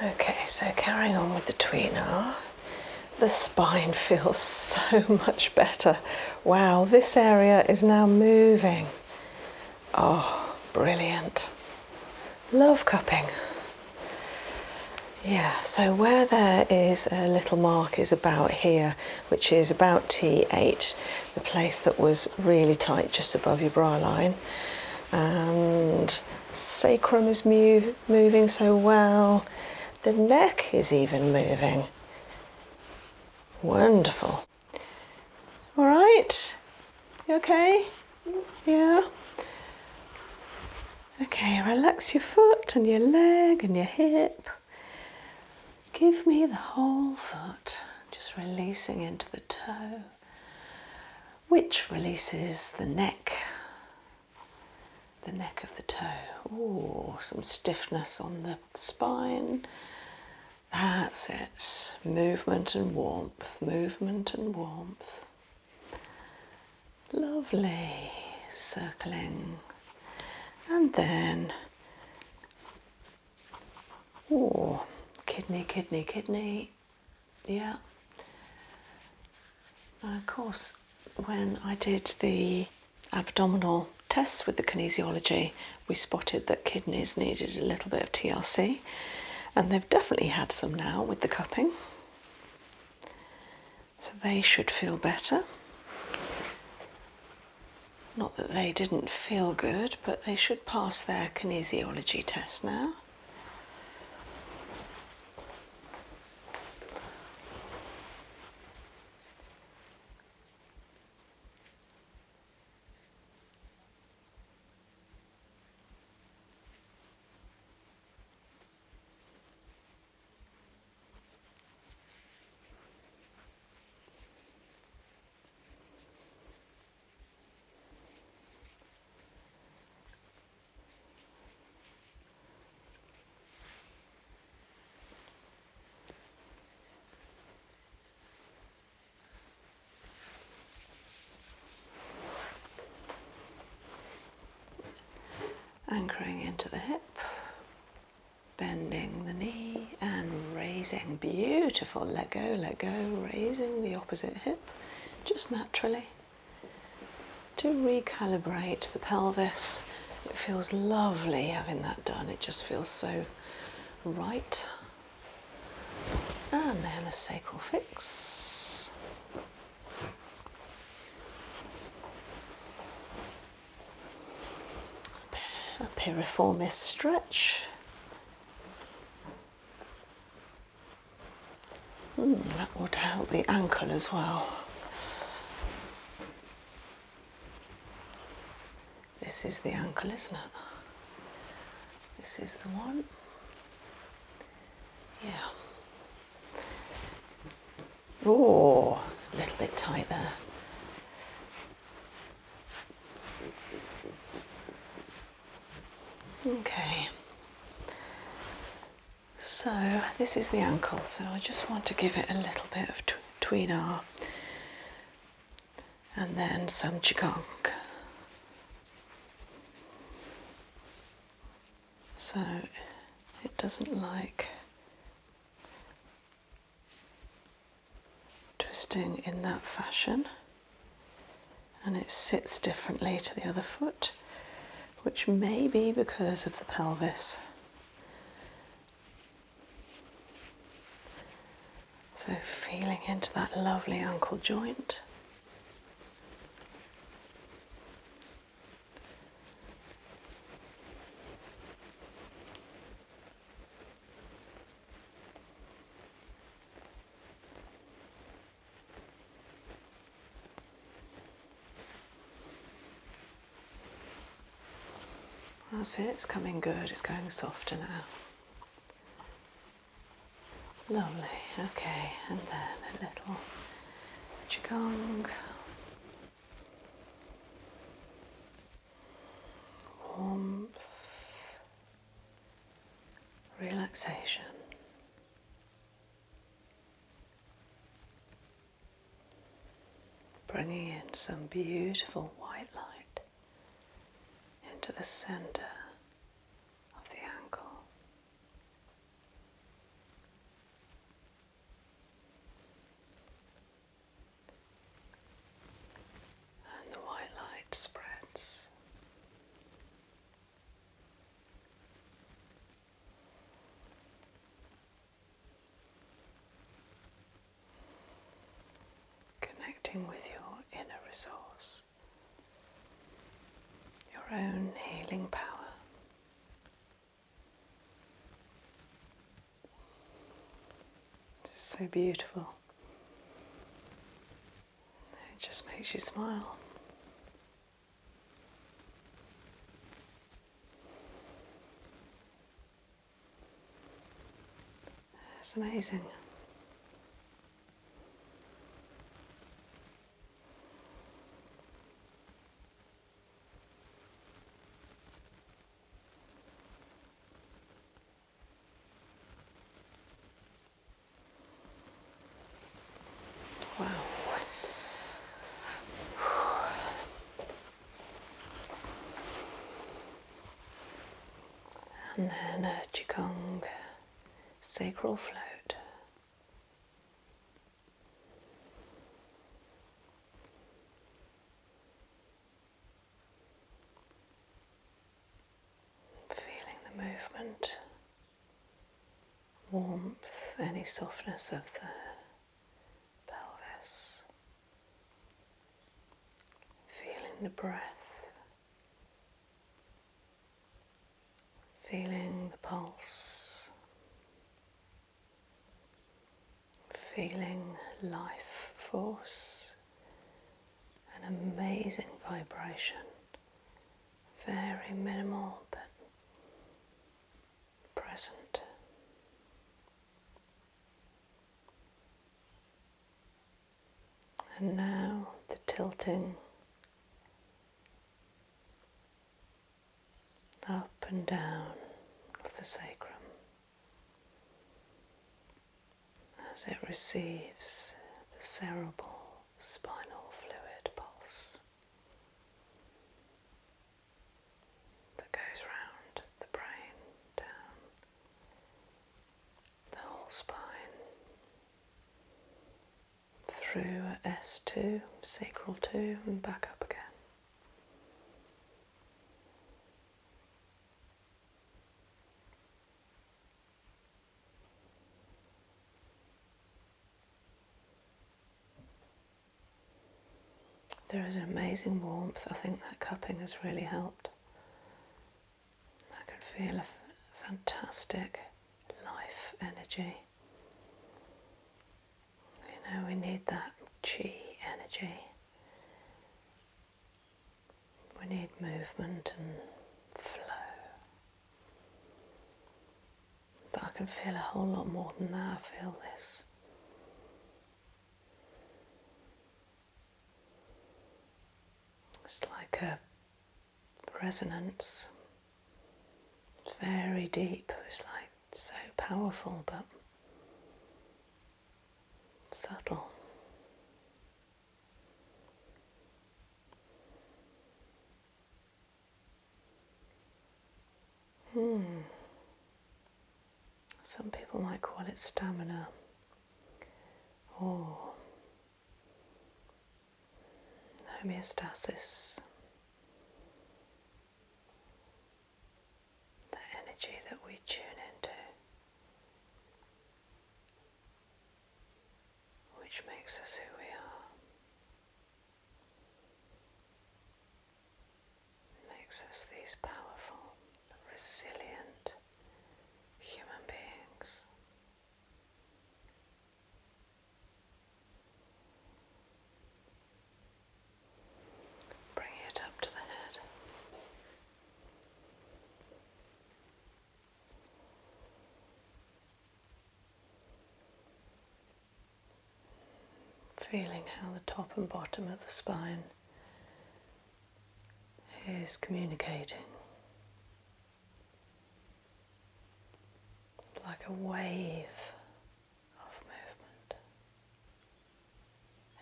Okay, so carrying on with the tweener, the spine feels so much better. Wow, this area is now moving. Oh, brilliant. Love cupping. Yeah, so where there is a little mark is about here, which is about T8, the place that was really tight just above your bra line. And sacrum is moving so well. The neck is even moving. Wonderful. All right. You okay? Yeah. Okay, relax your foot and your leg and your hip. Give me the whole foot, just releasing into the toe, which releases the neck of the toe. Ooh, some stiffness on the spine. That's it. Movement and warmth, movement and warmth. Lovely. Circling. And then, ooh, kidney, kidney, kidney. Yeah. And of course, when I did the abdominal tests with the kinesiology, we spotted that kidneys needed a little bit of TLC, and they've definitely had some now with the cupping. So they should feel better. Not that they didn't feel good, but they should pass their kinesiology test now. Anchoring into the hip, bending the knee and raising. Beautiful. Let go, raising the opposite hip, just naturally, to recalibrate the pelvis. It feels lovely having that done. It just feels so right. And then a sacral fix. A piriformis stretch. That would help the ankle as well. This is the ankle, isn't it? This is the one. Yeah. Oh, a little bit tight there. Okay. So this is the ankle, so I just want to give it a little bit of tweener and then some qigong. So it doesn't like twisting in that fashion, and it sits differently to the other foot, which may be because of the pelvis. So feeling into that lovely ankle joint. That's it, it's coming good, it's going softer now. Lovely, okay, and then a little qigong. Warmth, relaxation. Bringing in some beautiful white light into the center of the ankle. And the white light spreads. Connecting with your inner resource, your own healing power. This is so beautiful. makes you smile. It's amazing. Wow. And then a Qigong sacral float. Feeling the movement, warmth, any softness of the pelvis. Feeling the breath. Feeling the pulse. Feeling life force. An amazing vibration. Very minimal but present. And now the tilting up and down of the sacrum as it receives the cerebral spinal fluid pulse that goes round the brain, down the whole spine, through S2, sacral 2, and back up again. There is an amazing warmth. I think that cupping has really helped. I can feel a fantastic life energy. You know, we need that chi energy. We need movement and flow. But I can feel a whole lot more than that. I feel this. It's like a resonance. It's very deep. It's like so powerful but subtle. Some people might call it stamina or homeostasis. The energy that we tune into, which makes us who we are, makes us these powerful, resilient human beings. Bring it up to the head. Feeling how the top and bottom of the spine is communicating. Like a wave of movement.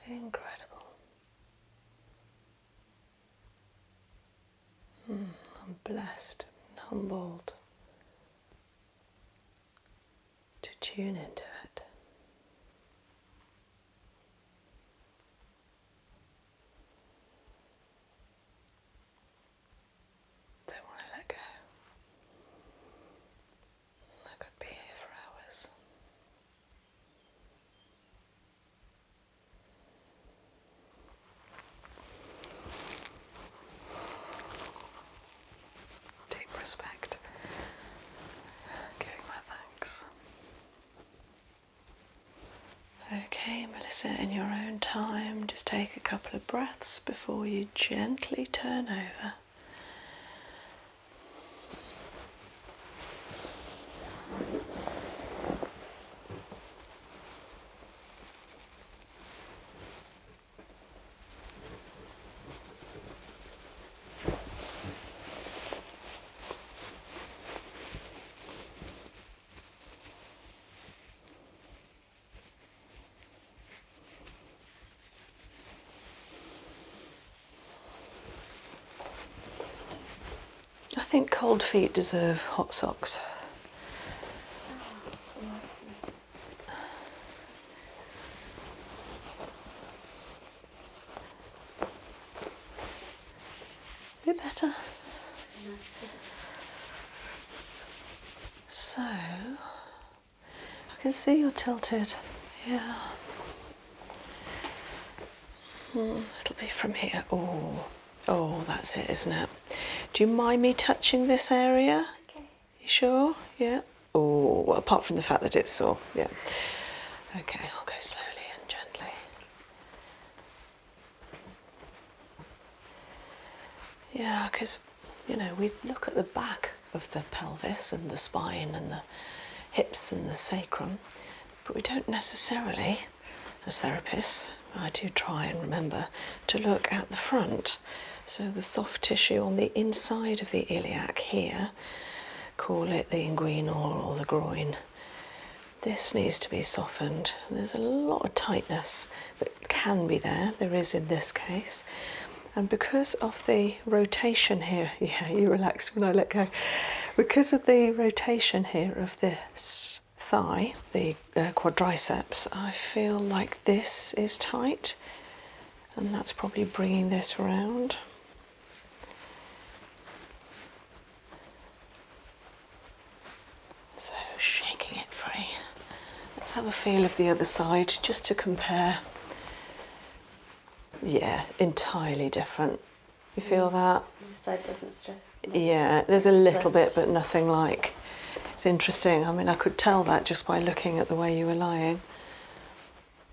Incredible. I'm blessed and humbled to tune into it. Don't want to let go. I could be here for hours. Deep respect. Giving my thanks. Okay, Melissa, in your own time, just take a couple of breaths before you gently turn over. I think cold feet deserve hot socks. Bit better. So, I can see you're tilted. Yeah. It'll be from here. Oh, that's it, isn't it? Do you mind me touching this area? Okay. You sure? Yeah. Oh, well, apart from the fact that it's sore. Yeah. Okay, I'll go slowly and gently. Yeah, because, we look at the back of the pelvis and the spine and the hips and the sacrum, but we don't necessarily, as therapists, I do try and remember to look at the front. So the soft tissue on the inside of the iliac here, call it the inguinal or the groin. This needs to be softened. There's a lot of tightness that can be there. There is in this case. And because of the rotation here, yeah, you relaxed when I let go. Because of the rotation here of this thigh, the quadriceps, I feel like this is tight. And that's probably bringing this round. So shaking it free. Let's have a feel of the other side just to compare. Yeah, entirely different. You feel that? This side doesn't stress. Yeah, there's a little bit, but nothing like. It's interesting. I mean, I could tell that just by looking at the way you were lying.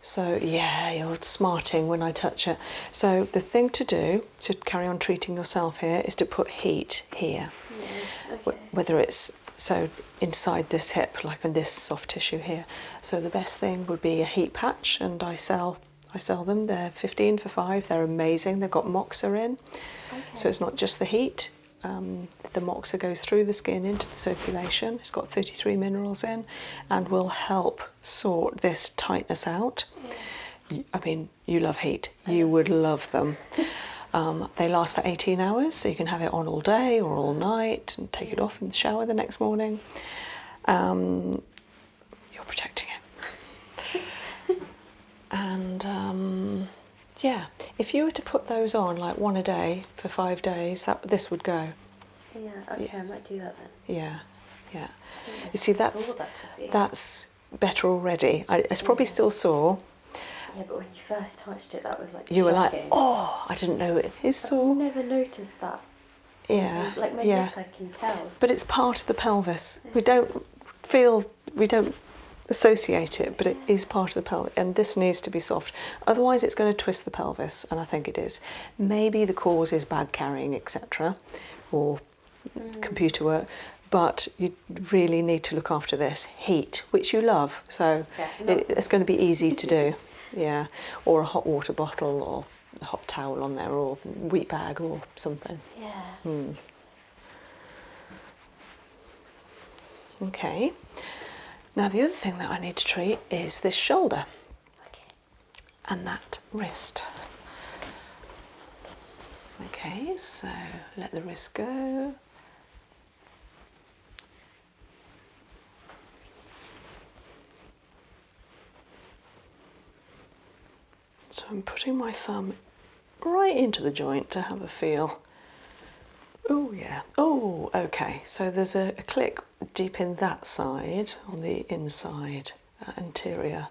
So, yeah, you're smarting when I touch it. So, the thing to do to carry on treating yourself here is to put heat here. Yeah, okay. Whether it's so inside this hip, like in this soft tissue here. So, the best thing would be a heat patch, and I sell them. They're 15 for 5. They're amazing. They've got moxa in. Okay. So it's not just the heat. The moxa goes through the skin into the circulation. It's got 33 minerals in and will help sort this tightness out. Yeah. I mean, you love heat. You would love them. They last for 18 hours, so you can have it on all day or all night and take it off in the shower the next morning. You're protecting it. And yeah, if you were to put those on like one a day for 5 days, this would go. Yeah, okay, yeah. I might do that then. Yeah, yeah. You see, that's better already. It's probably still sore. Yeah, but when you first touched it, that was like You were like, shocking. oh, I didn't know it is sore. I've never noticed that. Yeah, Like my yeah. neck, I can tell. But it's part of the pelvis. We don't associate it, but it is part of the pelvis, and this needs to be soft. Otherwise, it's going to twist the pelvis, and I think it is. Maybe the cause is bag carrying, etc., or computer work, but you really need to look after this heat, which you love. So it's going to be easy to do. Yeah, or a hot water bottle, or a hot towel on there, or wheat bag, or something. Yeah. Okay. Now the other thing that I need to treat is this shoulder. Okay. And that wrist. Okay, so let the wrist go. So I'm putting my thumb right into the joint to have a feel. Oh yeah. Oh, okay. So there's a click deep in that side, on the inside, anterior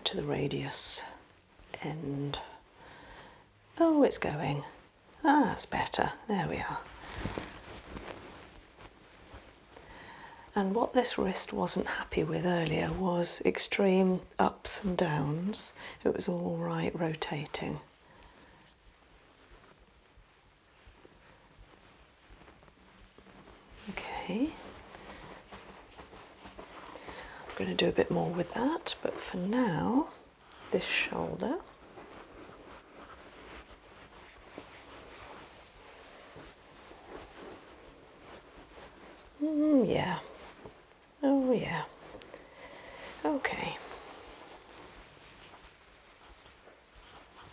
to the radius end. Oh, it's going. Ah, that's better. There we are. And what this wrist wasn't happy with earlier was extreme ups and downs. It was all right rotating. Okay. I'm going to do a bit more with that, but for now, this shoulder. Yeah. Oh, yeah. Okay.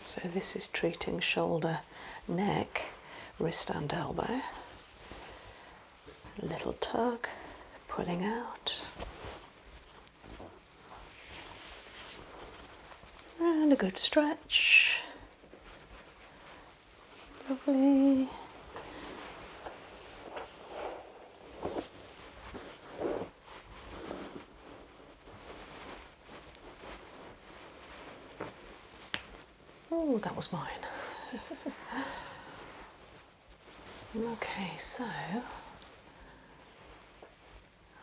So this is treating shoulder, neck, wrist and elbow. A little tug, pulling out. And a good stretch. Lovely. Oh, that was mine. Okay, so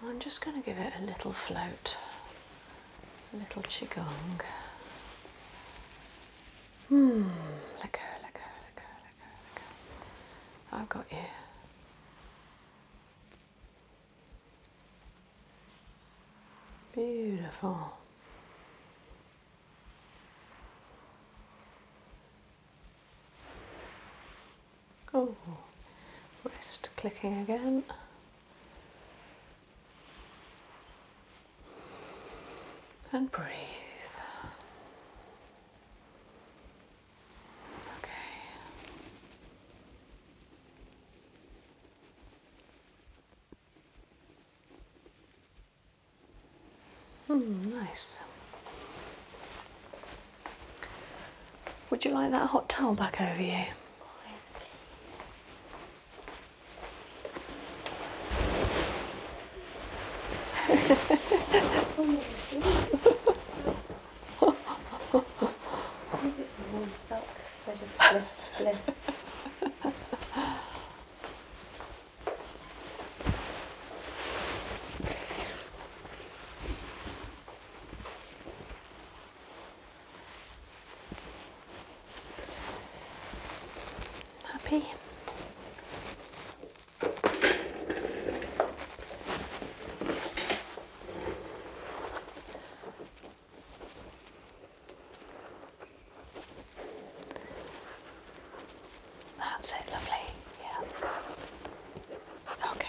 I'm just going to give it a little float, a little qigong. Let go, let go, let go, let go, let go. I've got you. Beautiful. Oh, wrist clicking again. And breathe. Okay. Nice. Would you like that hot towel back over you? It's the warm socks, they're just bliss, bliss. Happy? That's it, lovely. Yeah. Okay.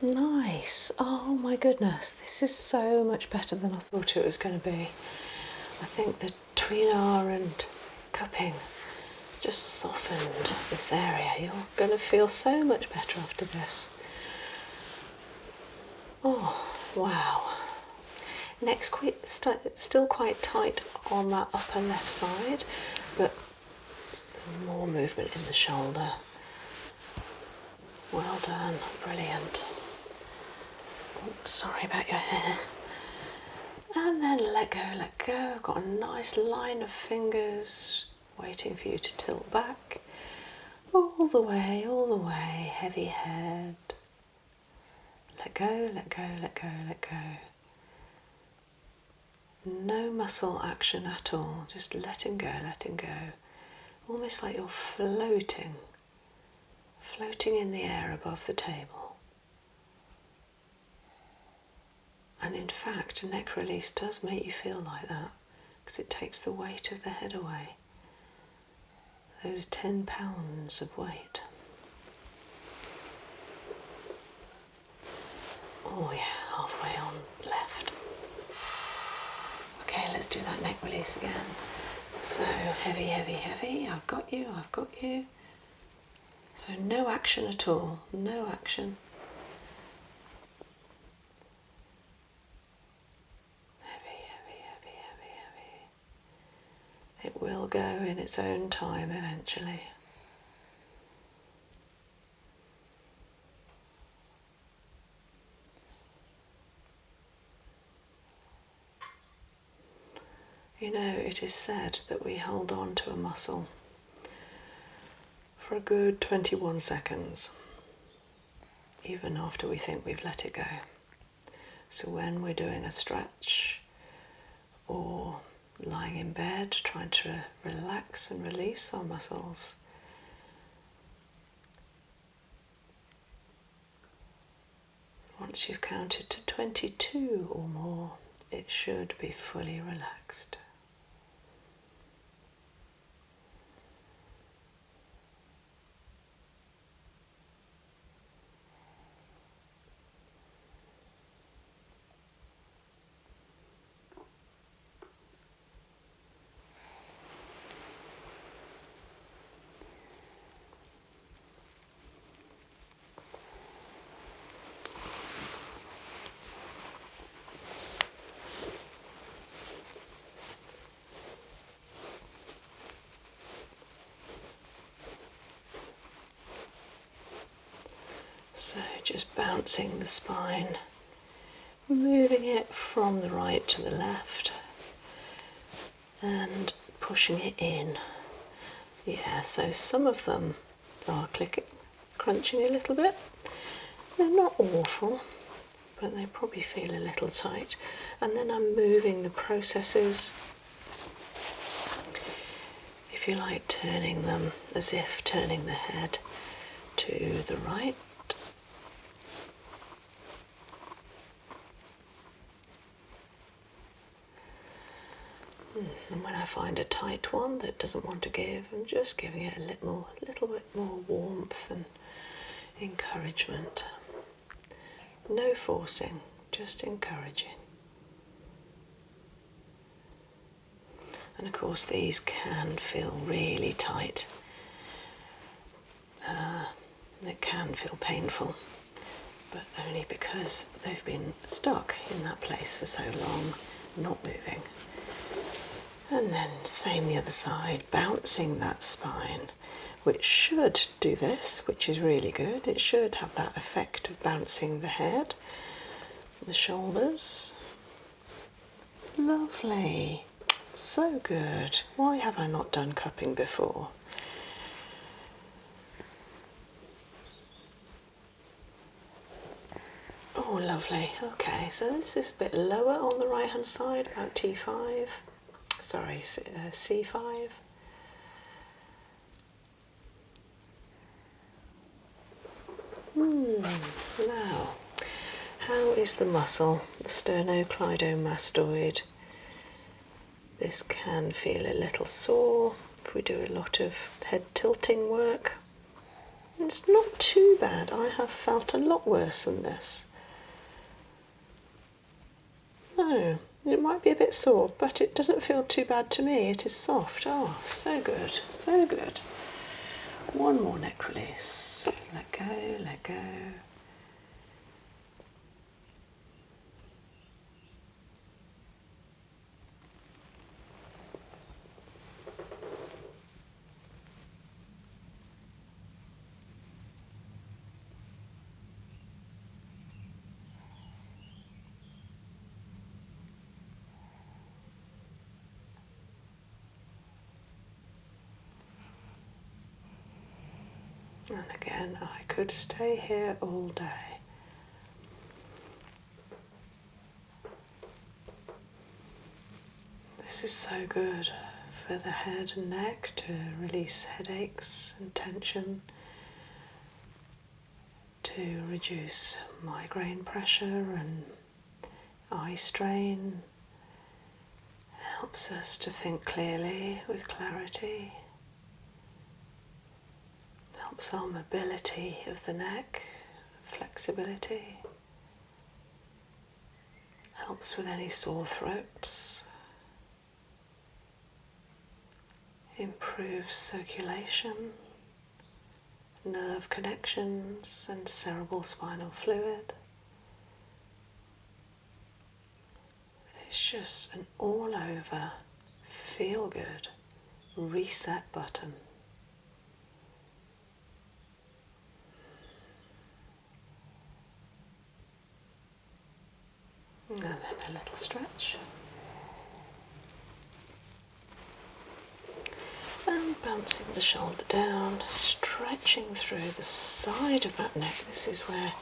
Nice. Oh my goodness, this is so much better than I thought it was going to be. I think the tweener and cupping just softened this area. You're going to feel so much better after this. Oh, wow. Neck's still quite tight on that upper left side, but more movement in the shoulder. Well done, brilliant. Oh, sorry about your hair. And then let go, let go. I've got a nice line of fingers waiting for you to tilt back. All the way, heavy head. Let go, let go, let go, let go. No muscle action at all, just letting go, letting go. Almost like you're floating in the air above the table. And in fact, a neck release does make you feel like that, because it takes the weight of the head away. Those 10 pounds of weight. Oh yeah, halfway on left. Okay, let's do that neck release again. So heavy, heavy, heavy. I've got you, I've got you. So no action at all, no action. go in its own time eventually. You know, it is said that we hold on to a muscle for a good 21 seconds, even after we think we've let it go. So when we're doing a stretch or lying in bed trying to relax and release our muscles, once you've counted to 22 or more, it should be fully relaxed. So just bouncing the spine, moving it from the right to the left and pushing it in. Yeah, so some of them are clicking, crunching a little bit. They're not awful, but they probably feel a little tight. And then I'm moving the processes, if you like, turning them as if turning the head to the right. And when I find a tight one that doesn't want to give, I'm just giving it a little bit more warmth and encouragement. No forcing, just encouraging. And of course these can feel really tight. It can feel painful, but only because they've been stuck in that place for so long, not moving. And then same the other side, bouncing that spine, which should do this, which is really good. It should have that effect of bouncing the head, the shoulders. Lovely. So good. Why have I not done cupping before? Oh, lovely. Okay, so this is a bit lower on the right hand side, about T5. Sorry, C5. Now, how is the muscle, the sternocleidomastoid? This can feel a little sore if we do a lot of head tilting work. It's not too bad. I have felt a lot worse than this. No, it might be a bit sore, but it doesn't feel too bad to me. It is soft. Oh, so good, so good. One more neck release. Let go, let go. And again, I could stay here all day. This is so good for the head and neck to release headaches and tension, to reduce migraine pressure and eye strain. Helps us to think clearly with clarity. Helps our mobility of the neck, flexibility. Helps with any sore throats. Improves circulation, nerve connections and cerebral spinal fluid. It's just an all over feel good reset button. And then a little stretch. And bouncing the shoulder down, stretching through the side of that neck. This is where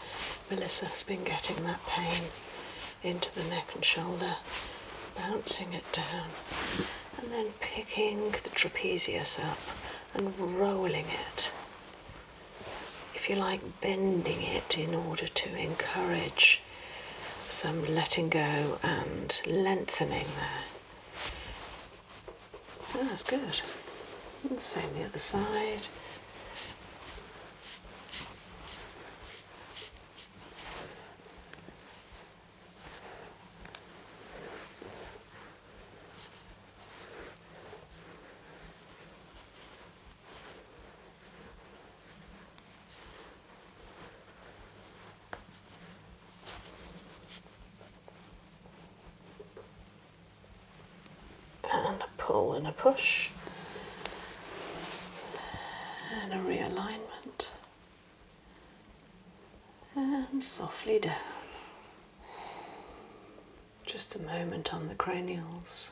Melissa has been getting that pain, into the neck and shoulder, bouncing it down, and then picking the trapezius up and rolling it. If you like, bending it in order to encourage some letting go and lengthening there. Oh, that's good. And the same the other side. And a pull and a push. And a realignment. And softly down. Just a moment on the cranials.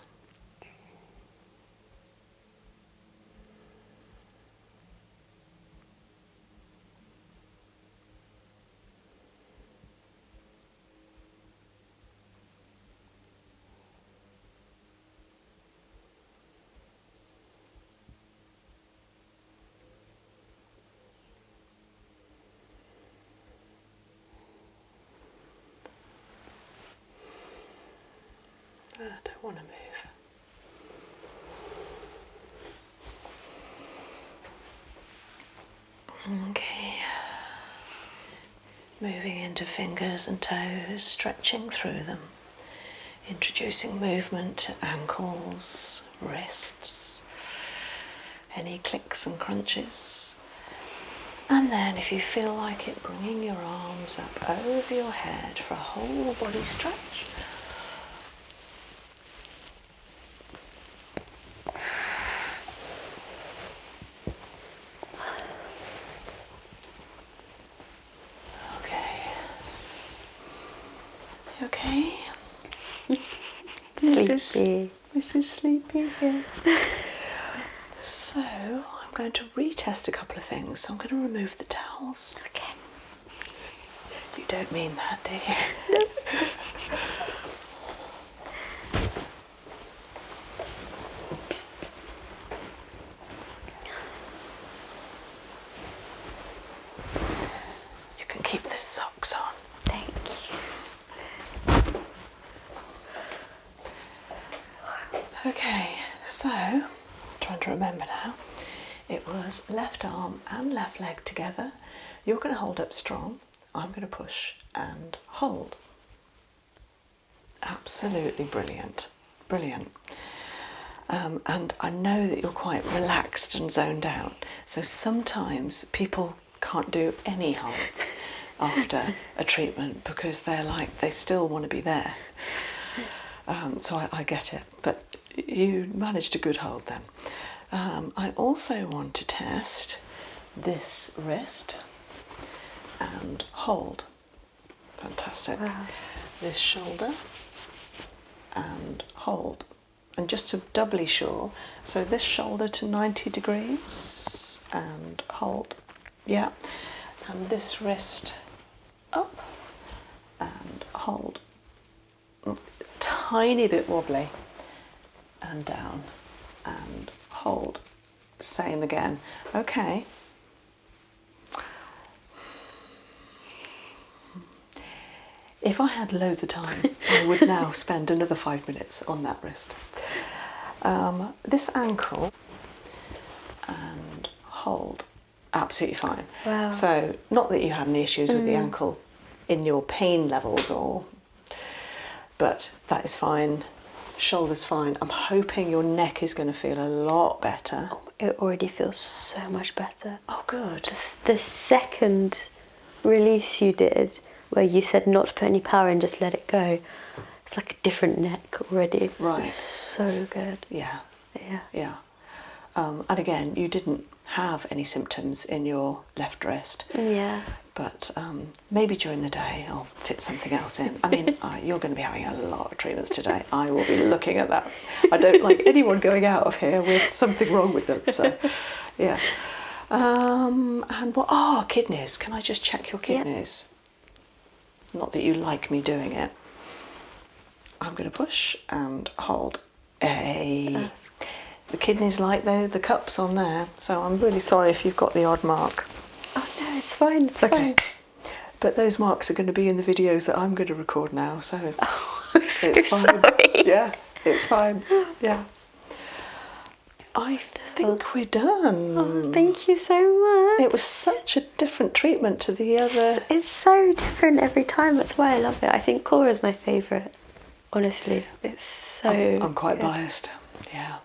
I don't want to move. Okay. Moving into fingers and toes, stretching through them. Introducing movement to ankles, wrists, any clicks and crunches. And then if you feel like it, bringing your arms up over your head for a whole body stretch. Okay. Mrs. Sleepy here. So I'm going to retest a couple of things. So I'm going to remove the towels. Okay. You don't mean that, do you? No. You can keep the socks on. Thank you. Okay, so trying to remember now. It was left arm and left leg together. You're going to hold up strong. I'm going to push and hold. Absolutely brilliant. Brilliant. And I know that you're quite relaxed and zoned out. So sometimes people can't do any holds after a treatment because they're like, they still want to be there. So I get it. But you managed a good hold then. I also want to test this wrist and hold. Fantastic. Wow. This shoulder and hold. And just to doubly sure, so this shoulder to 90 degrees and hold. Yeah. And this wrist up and hold. Tiny bit wobbly and down and hold. Same again. Okay. If I had loads of time, I would now spend another 5 minutes on that wrist. This ankle and hold. Absolutely fine. Wow. So, not that you had any issues with the ankle in your pain levels, but that is fine. Shoulder's fine. I'm hoping your neck is going to feel a lot better. Oh, it already feels so much better. Oh, good. The second release you did, where you said not to put any power in, just let it go, like a different neck already. Right. It's so good. Yeah. Yeah. Yeah. And again, you didn't have any symptoms in your left wrist. Yeah. But maybe during the day I'll fit something else in. I mean, you're going to be having a lot of treatments today. I will be looking at that. I don't like anyone going out of here with something wrong with them. So, yeah. And what? Oh, kidneys. Can I just check your kidneys? Yep. Not that you like me doing it. I'm going to push and hold. The kidneys like the cups on there. So I'm really sorry if you've got the odd mark. Oh no, it's fine. It's fine. But those marks are going to be in the videos that I'm going to record now, so, I'm so it's fine. sorry. Yeah, it's fine. Yeah. I think we're done. Oh, thank you so much. It was such a different treatment to the other. It's so different every time. That's why I love it. I think core is my favourite. Honestly, it's so. I'm quite biased. Yeah.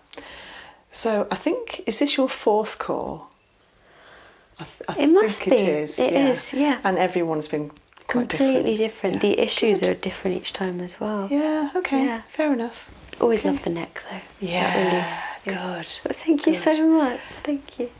So I think, is this your fourth core? It must be. It is. It is, yeah. And everyone's been quite completely different. Yeah. The issues are different each time as well. Yeah. Okay. Yeah. Fair enough. Always love the neck though. Yeah. That release. Good. But thank you so much. Thank you.